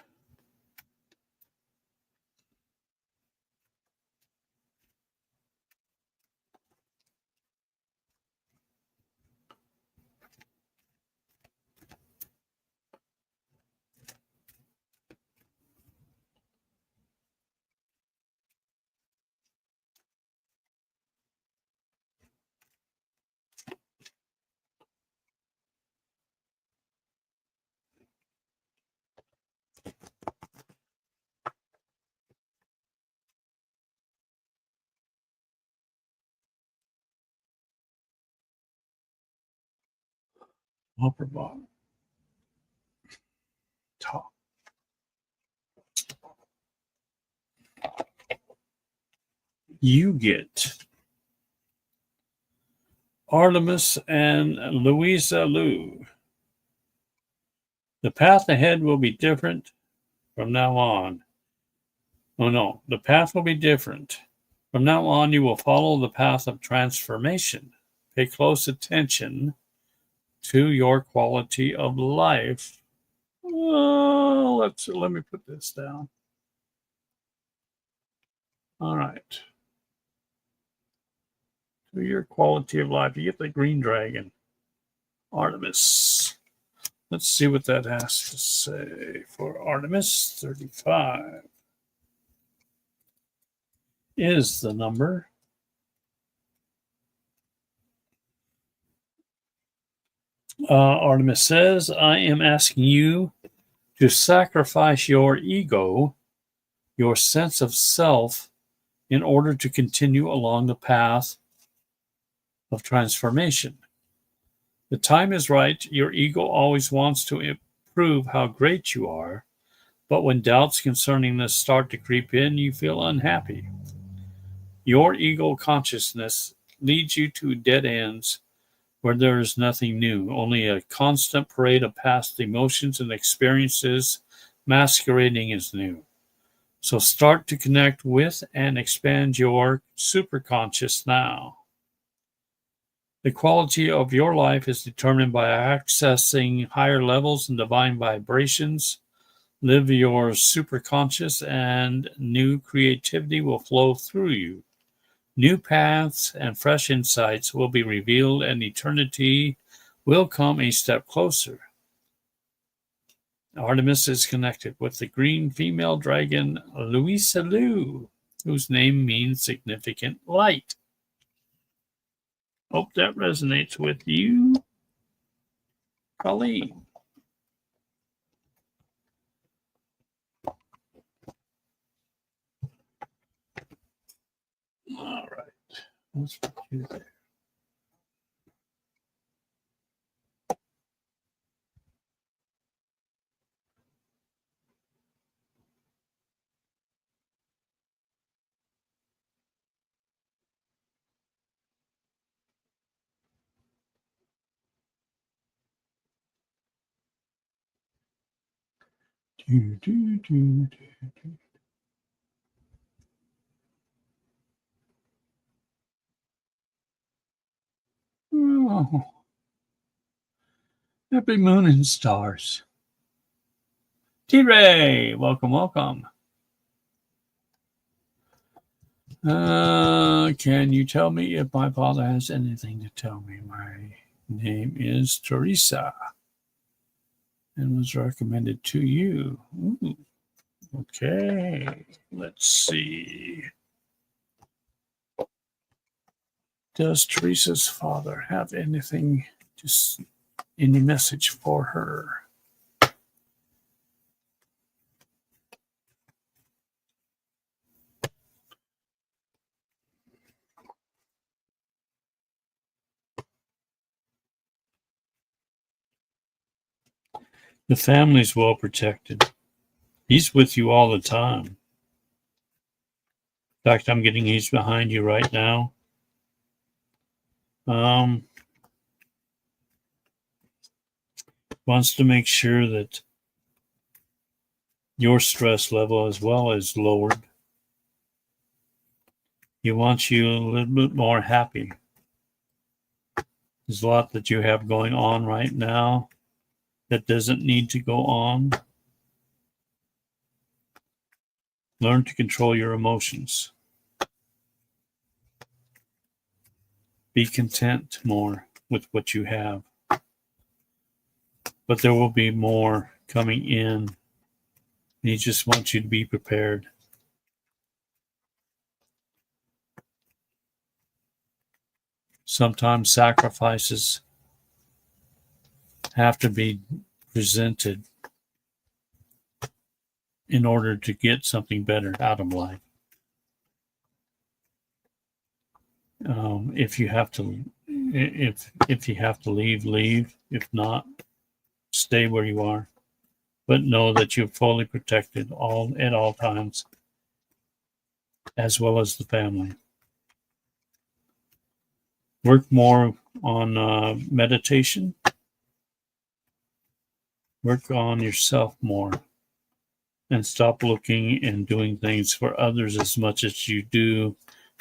Upper bottom. Top. You get Artemis and Louisa Liu. The path ahead will be different from now on. Oh no, the path will be different. From now on, you will follow the path of transformation. Pay close attention to your quality of life. Let me put this down. All right. To your quality of life, you get the green dragon, Artemis. Let's see what that has to say for Artemis. 35 is the number. Artemis says, I am asking you to sacrifice your ego, your sense of self, in order to continue along the path of transformation. The time is right. Your ego always wants to prove how great you are, but when doubts concerning this start to creep in, you feel unhappy. Your ego consciousness leads you to dead ends where there is nothing new, only a constant parade of past emotions and experiences masquerading as new. So start to connect with and expand your superconscious now. The quality of your life is determined by accessing higher levels and divine vibrations. Live your superconscious and new creativity will flow through you. New paths and fresh insights will be revealed, and eternity will come a step closer. Artemis is connected with the green female dragon, Louisa Liu, whose name means significant light. Hope that resonates with you, Colleen. All right. Let's put you there. Do, do, do, do, do. Oh, happy moon and stars. T-Ray, welcome, welcome. Can you tell me if my father has anything to tell me? My name is Teresa and was recommended to you. Ooh, okay, let's see. Does Teresa's father have anything, any message for her? The family's well protected. He's with you all the time. In fact, I'm getting he's behind you right now. Wants to make sure that your stress level as well is lowered. He wants you a little bit more happy. There's a lot that you have going on right now that doesn't need to go on. Learn to control your emotions. Be content more with what you have. But there will be more coming in. He just wants you to be prepared. Sometimes sacrifices have to be presented in order to get something better out of life. If you have to leave. If not, stay where you are. But know that you're fully protected at all times, as well as the family. Work more on meditation. Work on yourself more. And stop looking and doing things for others as much as you do,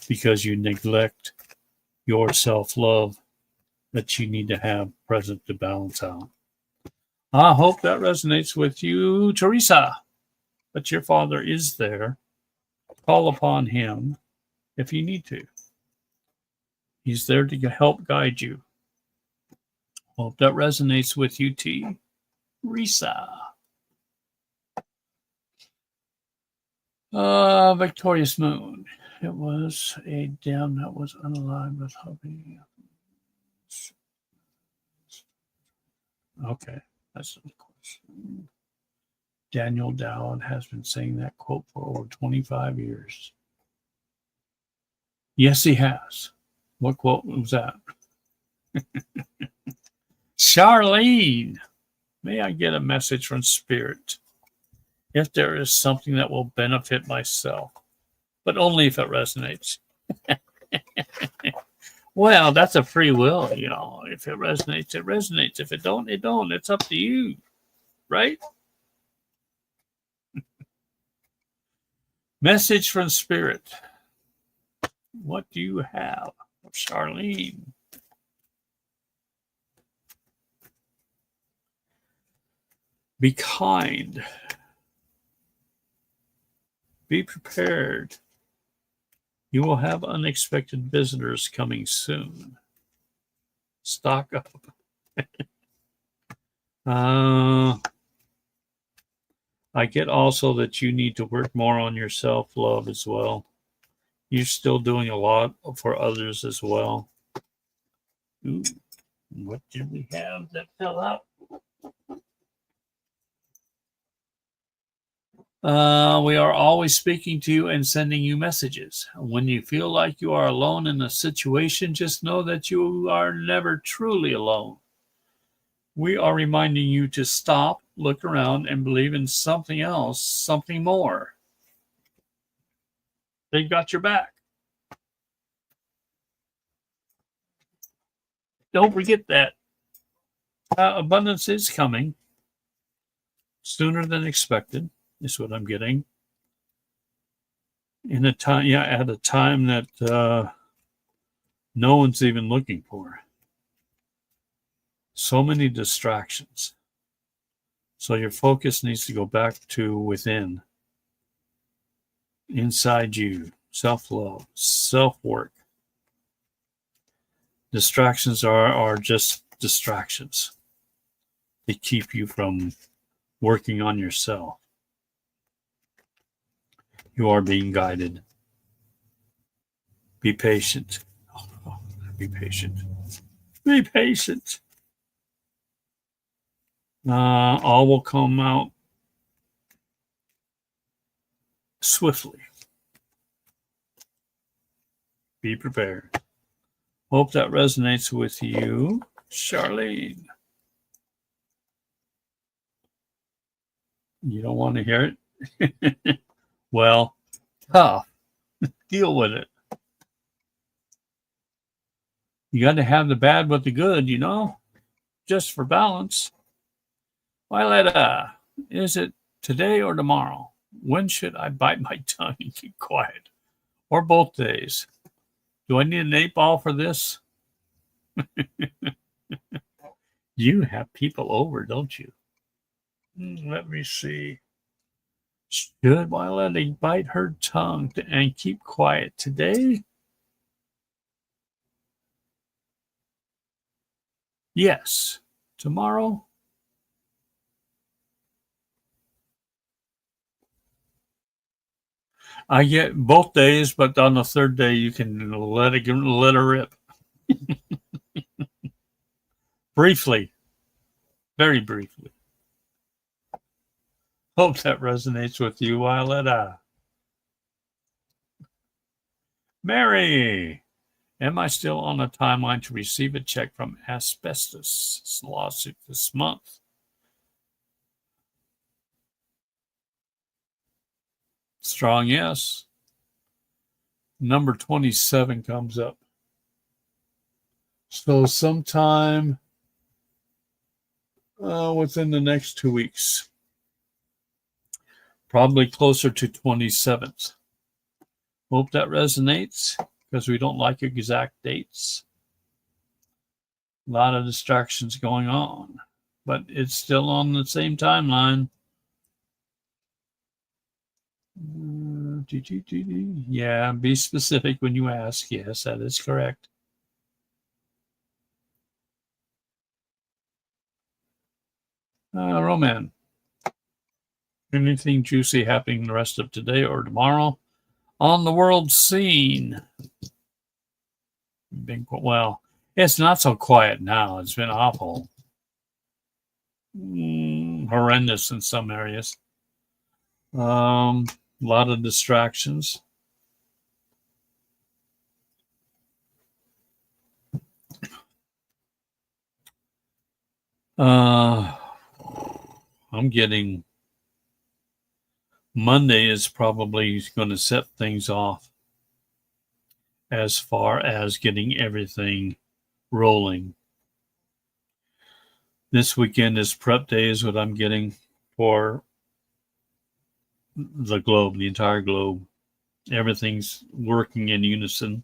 because you neglect your self-love that you need to have present to balance out. I hope that resonates with you, Teresa. But your father is there. Call upon him if you need to. He's there to help guide you. Hope that resonates with you, T. Teresa. Victorious Moon. It was a dam that was unalive with hubby. Okay, that's the question. Daniel Dowd has been saying that quote for over 25 years. Yes, he has. What quote was that? Charlene, may I get a message from Spirit? If there is something that will benefit myself, but only if it resonates. Well, that's a free will, you know. If it resonates, it resonates. If it don't, it don't. It's up to you, right? Message from Spirit. What do you have, Charlene? Be kind. Be prepared. You will have unexpected visitors coming soon. Stock up. I get also that you need to work more on your self-love as well. You're still doing a lot for others as well. Ooh, what did we have that fell out? We are always speaking to you and sending you messages. When you feel like you are alone in a situation, just know that you are never truly alone. We are reminding you to stop, look around, and believe in something else, something more. They've got your back. Don't forget that. Abundance is coming sooner than expected, is what I'm getting. At a time that no one's even looking for. So many distractions. So your focus needs to go back to within. Inside you. Self-love. Self-work. Distractions are just distractions. They keep you from working on yourself. You are being guided. Be patient. Be patient. Be patient. All will come out swiftly. Be prepared. Hope that resonates with you, Charlene. You don't want to hear it? Well, tough. Deal with it. You got to have the bad with the good, you know, just for balance. Violetta, is it today or tomorrow? When should I bite my tongue and keep quiet? Or both days? Do I need an 8-ball for this? You have people over, don't you? Let me see. Should Violetta bite her tongue and keep quiet today? Yes. Tomorrow? I get both days, but on the third day you can let her rip briefly, very briefly. Hope that resonates with you, Violetta. Mary, am I still on a timeline to receive a check from asbestos lawsuit this month? Strong yes. Number 27 comes up. So sometime within the next 2 weeks, probably closer to 27th. Hope that resonates because we don't like exact dates. A lot of distractions going on, but it's still on the same timeline. Yeah, be specific when you ask. Yes, that is correct. Roman, anything juicy happening the rest of today or tomorrow on the world scene? Well, it's not so quiet now. It's been awful. Horrendous in some areas. A lot of distractions. I'm getting Monday is probably going to set things off as far as getting everything rolling. This weekend is prep day is what I'm getting for the globe, the entire globe. Everything's working in unison.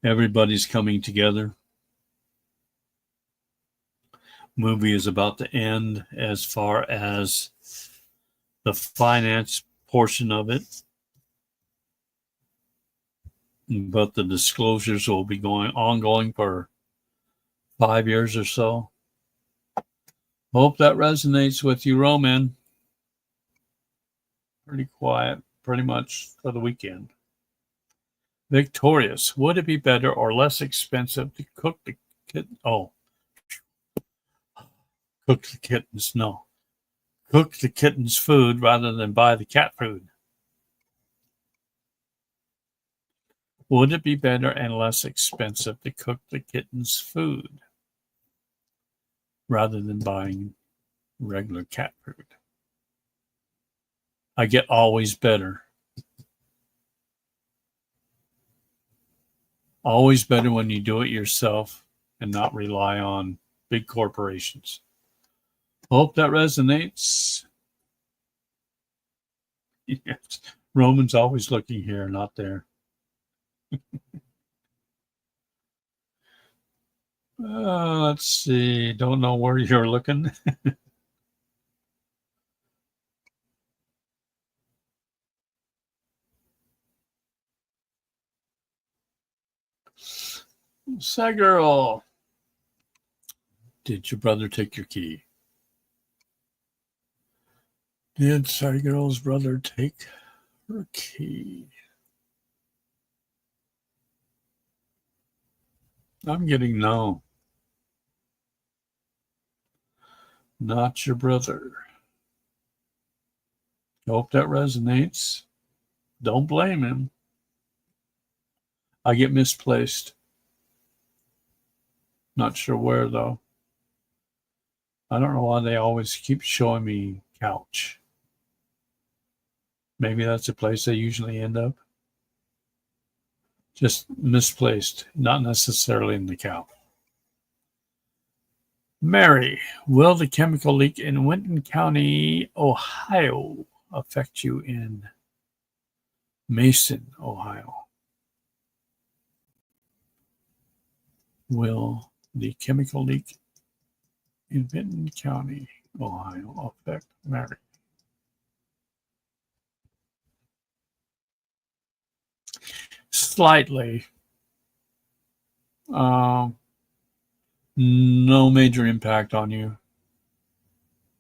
Everybody's coming together. Movie is about to end as far as the finance portion of it. But the disclosures will be ongoing for 5 years or so. Hope that resonates with you, Roman. Pretty quiet, pretty much for the weekend. Victorious. Would it be better or less expensive to cook the kitten? Oh, cook the kittens. No. Cook the kitten's food rather than buy the cat food. Would it be better and less expensive to cook the kitten's food rather than buying regular cat food? I get always better. Always better when you do it yourself and not rely on big corporations. Hope that resonates. Yes. Roman's always looking here, not there. Let's see. Don't know where you're looking. Say, girl, did your brother take your key? Did Say Girl's brother take her key? I'm getting no. Not your brother. Hope that resonates. Don't blame him. I get misplaced. Not sure where, though. I don't know why they always keep showing me couch. Maybe that's a place they usually end up. Just misplaced, not necessarily in the couch. Mary, will the chemical leak in Winton County, Ohio, affect you in Mason, Ohio? Will the chemical leak in Benton County, Ohio, affect Mary? Slightly. No major impact on you.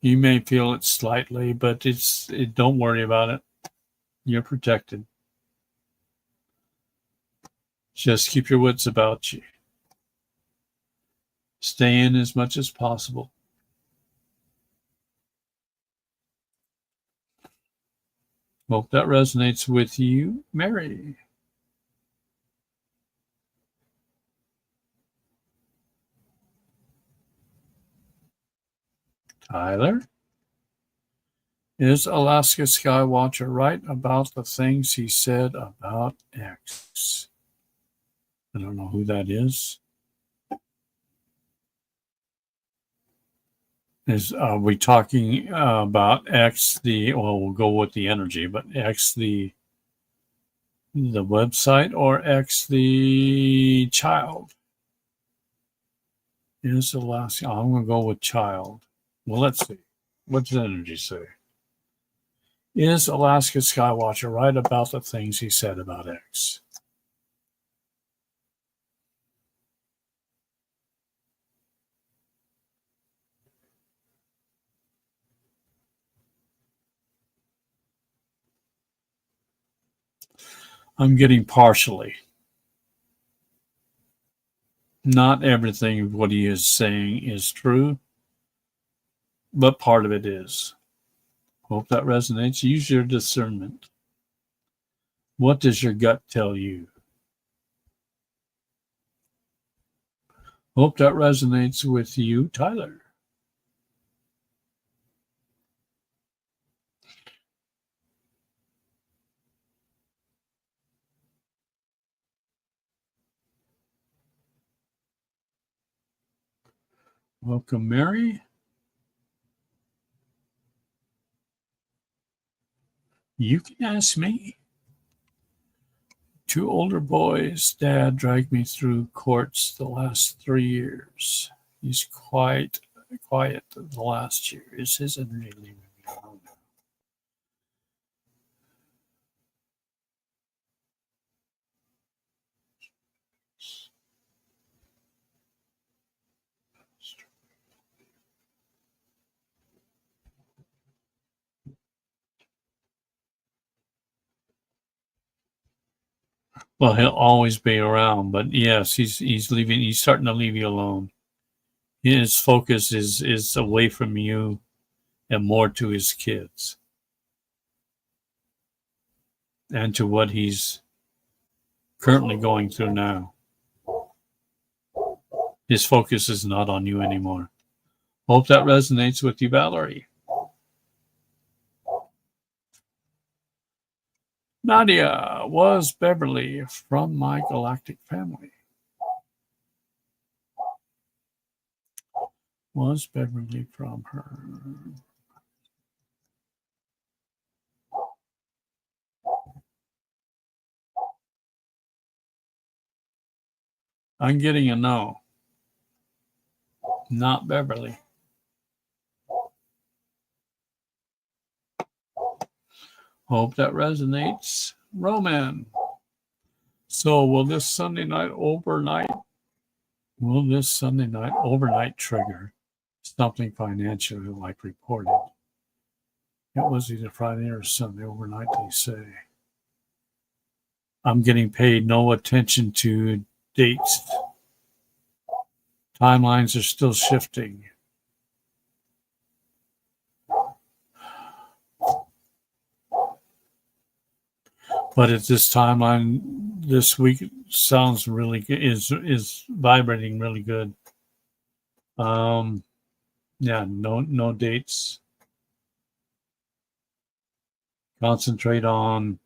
You may feel it slightly, but don't worry about it. You're protected. Just keep your wits about you. Stay in as much as possible. Hope that resonates with you, Mary. Tyler? Is Alaska Skywatcher right about the things he said about X? I don't know who that is. Are we talking about X, we'll go with the energy, but X, the website, or X, the child? Is Alaska, I'm going to go with child. Well, let's see. What does energy say? Is Alaska Skywatcher right about the things he said about X? I'm getting partially. Not everything of what he is saying is true, but part of it is. Hope that resonates. Use your discernment. What does your gut tell you? Hope that resonates with you, Tyler. Welcome, Mary. You can ask me. 2 older boys. Dad dragged me through courts the last 3 years. He's quite quiet the last year. Is his energy leaving me alone? Well, he'll always be around, but yes, he's leaving. He's starting to leave you alone. His focus is away from you and more to his kids and to what he's currently going through now. His focus is not on you anymore. Hope that resonates with you, Valerie. Nadia, was Beverly from my galactic family? Was Beverly from her? I'm getting a no. Not Beverly. Hope that resonates. Roman. So will this Sunday night overnight trigger something financial like reported? It was either Friday or Sunday overnight, they say. I'm getting paid no attention to dates. Timelines are still shifting. But at this timeline, this week sounds really good, is vibrating really good. Yeah, no dates. Concentrate on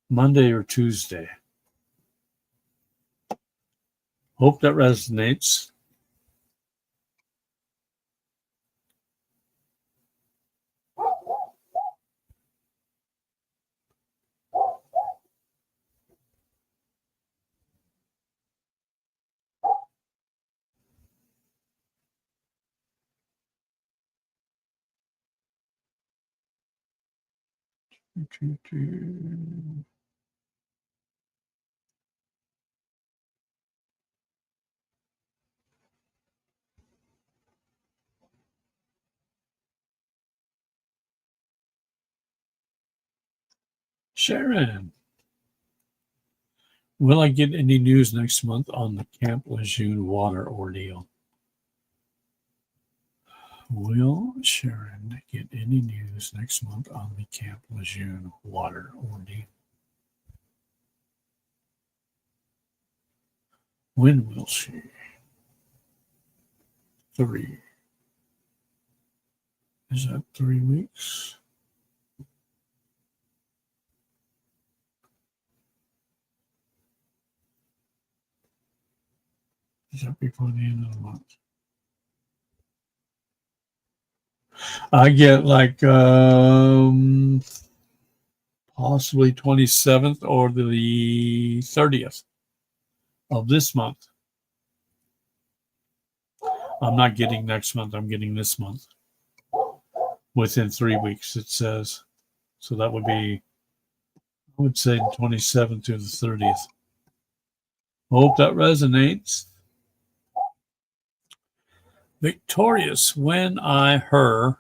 Monday or Tuesday. Hope that resonates. Sharon, will I get any news next month on the Camp Lejeune water ordeal? Will Sharon get any news next month on the Camp Lejeune water ordeal? When will she? 3. Is that 3 weeks? Is that before the end of the month? I get like possibly 27th or the 30th of this month. I'm not getting next month. I'm getting this month. Within 3 weeks, it says. So that would be, I would say, 27th to the 30th. Hope that resonates. Victorious, when I heard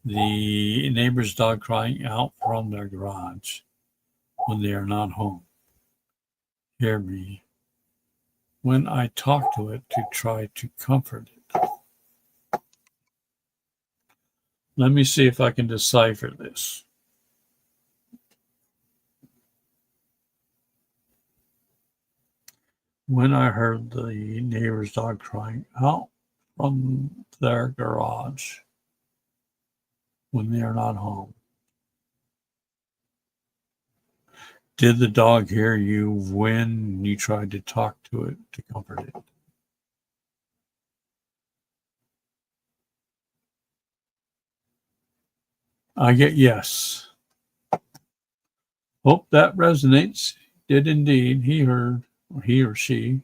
the neighbor's dog crying out from their garage when they are not home. Hear me. When I talk to it to try to comfort it. Let me see if I can decipher this. When I heard the neighbor's dog crying out from their garage when they are not home. Did the dog hear you when you tried to talk to it to comfort it? I get yes. Hope that resonates. Did indeed. He heard, or he or she.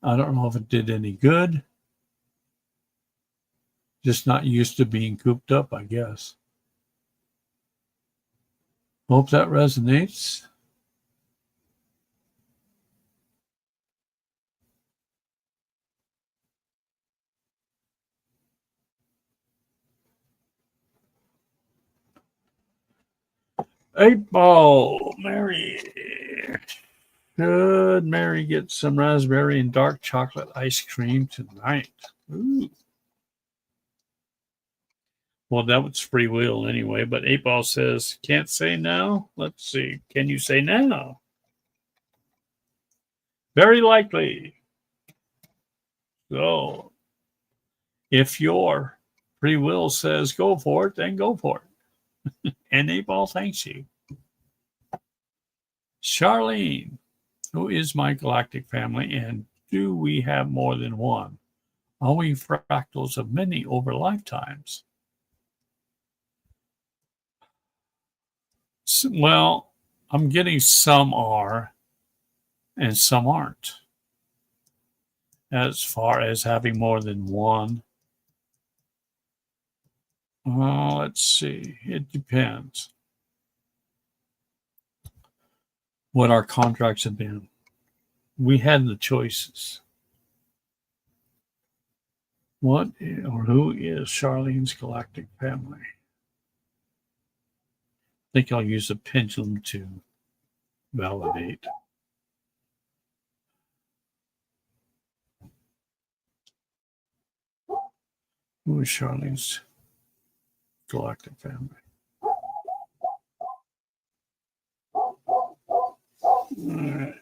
I don't know if it did any good. Just not used to being cooped up, I guess. Hope that resonates. Eight ball, Mary. Should Mary get some raspberry and dark chocolate ice cream tonight? Ooh. Well, that was free will anyway, but 8 Ball says, can't say now. Let's see. Can you say now? Very likely. So, if your free will says go for it, then go for it. And 8 Ball thanks you. Charlene, who is my galactic family, and do we have more than one? Are we fractals of many over lifetimes? Well, I'm getting some are and some aren't. As far as having more than one, let's see. It depends what our contracts have been. We had the choices. What or who is Charlene's galactic family? I think I'll use a pendulum to validate. Who is Charlene's galactic family? All right.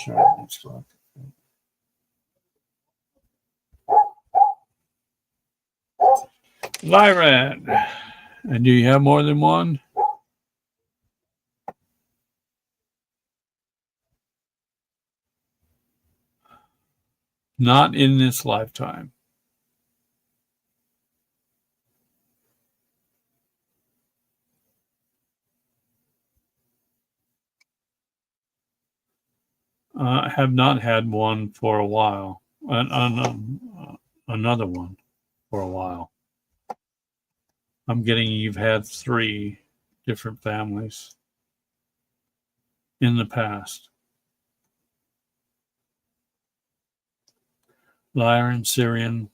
Charlene's galactic family. Lyran. And do you have more than one? Not in this lifetime. Have not had one for a while. Another one for a while. I'm getting you've had 3 different families in the past. Lyran, Syrian.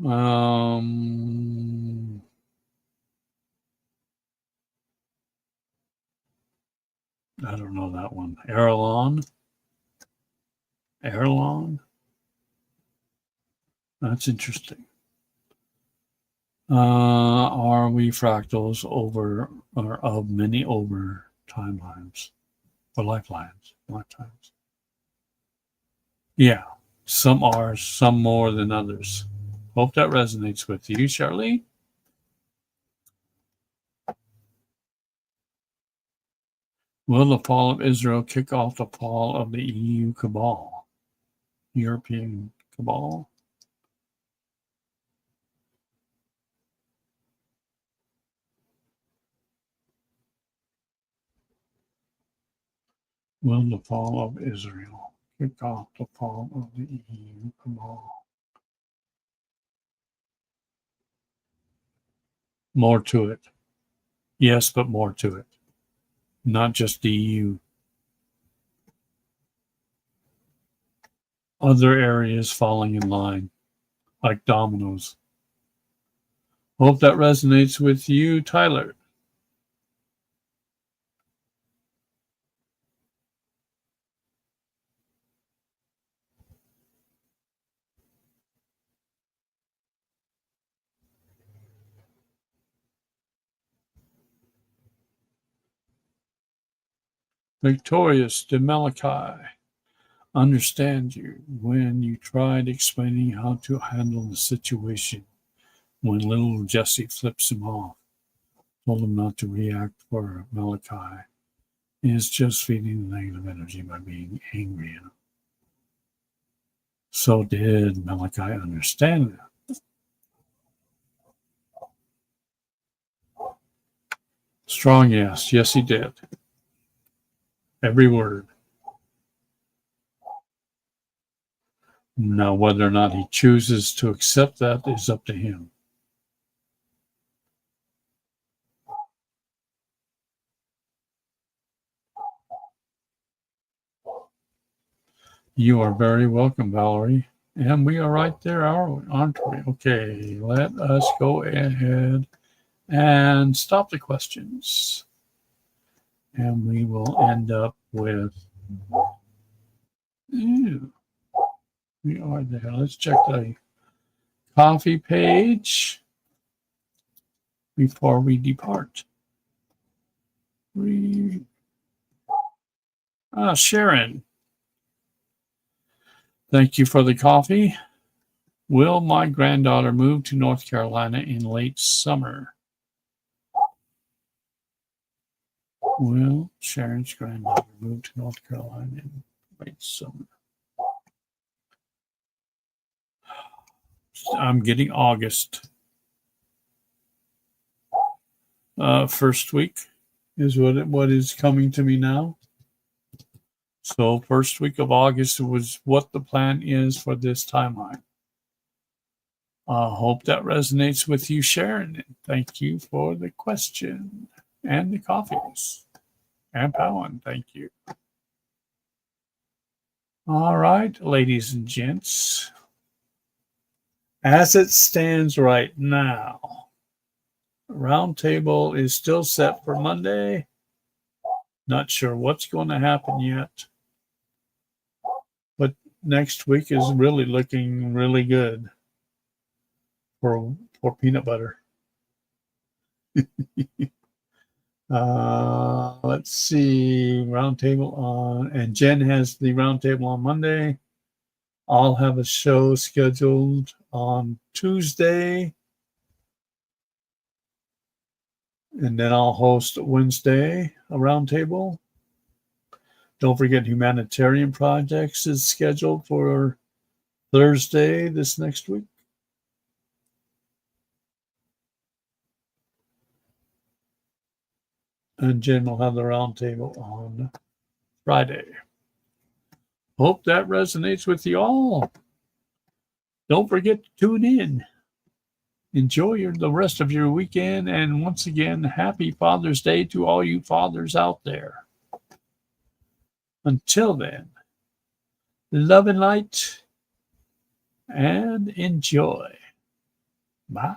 I don't know that one. Erlon. That's interesting. Are we fractals over or of many over timelines or lifetimes? Yeah, some are, some more than others. Hope that resonates with you, Charlie. Will the fall of Israel kick off the fall of the EU cabal? European cabal? Will the fall of Israel kick off the fall of the EU cabal? More to it. Yes, but more to it. Not just the EU. Other areas falling in line, like dominoes. Hope that resonates with you, Tyler. Victorious de Malachi. Understand you when you tried explaining how to handle the situation when little Jesse flips him off. Told him not to react for Malachi. He is just feeding the negative energy by being angry at him. So did Malachi understand that? Strong yes. Yes, he did. Every word. Now, whether or not he chooses to accept that is up to him. You are very welcome, Valerie. And we are right there, aren't we? Okay, let us go ahead and stop the questions. And we will end up with, we are there. Let's check the coffee page before we depart. Sharon. Thank you for the coffee. Will my granddaughter move to North Carolina in late summer? Will Sharon's granddaughter move to North Carolina in late summer? I'm getting August. First week is what is coming to me now. So first week of August was what the plan is for this timeline. Hope that resonates with you, Sharon. Thank you for the question and the coffees. And Powan, thank you. All right, ladies and gents. As it stands right now, roundtable is still set for Monday. Not sure what's going to happen yet. But next week is really looking really good for peanut butter. Let's see, roundtable on, and Jen has the roundtable on Monday. I'll have a show scheduled on Tuesday, and then I'll host Wednesday a roundtable. Don't forget, Humanitarian Projects is scheduled for Thursday this next week. And Jen will have the roundtable on Friday. Hope that resonates with you all. Don't forget to tune in. Enjoy the rest of your weekend. And once again, happy Father's Day to all you fathers out there. Until then, love and light and enjoy. Bye.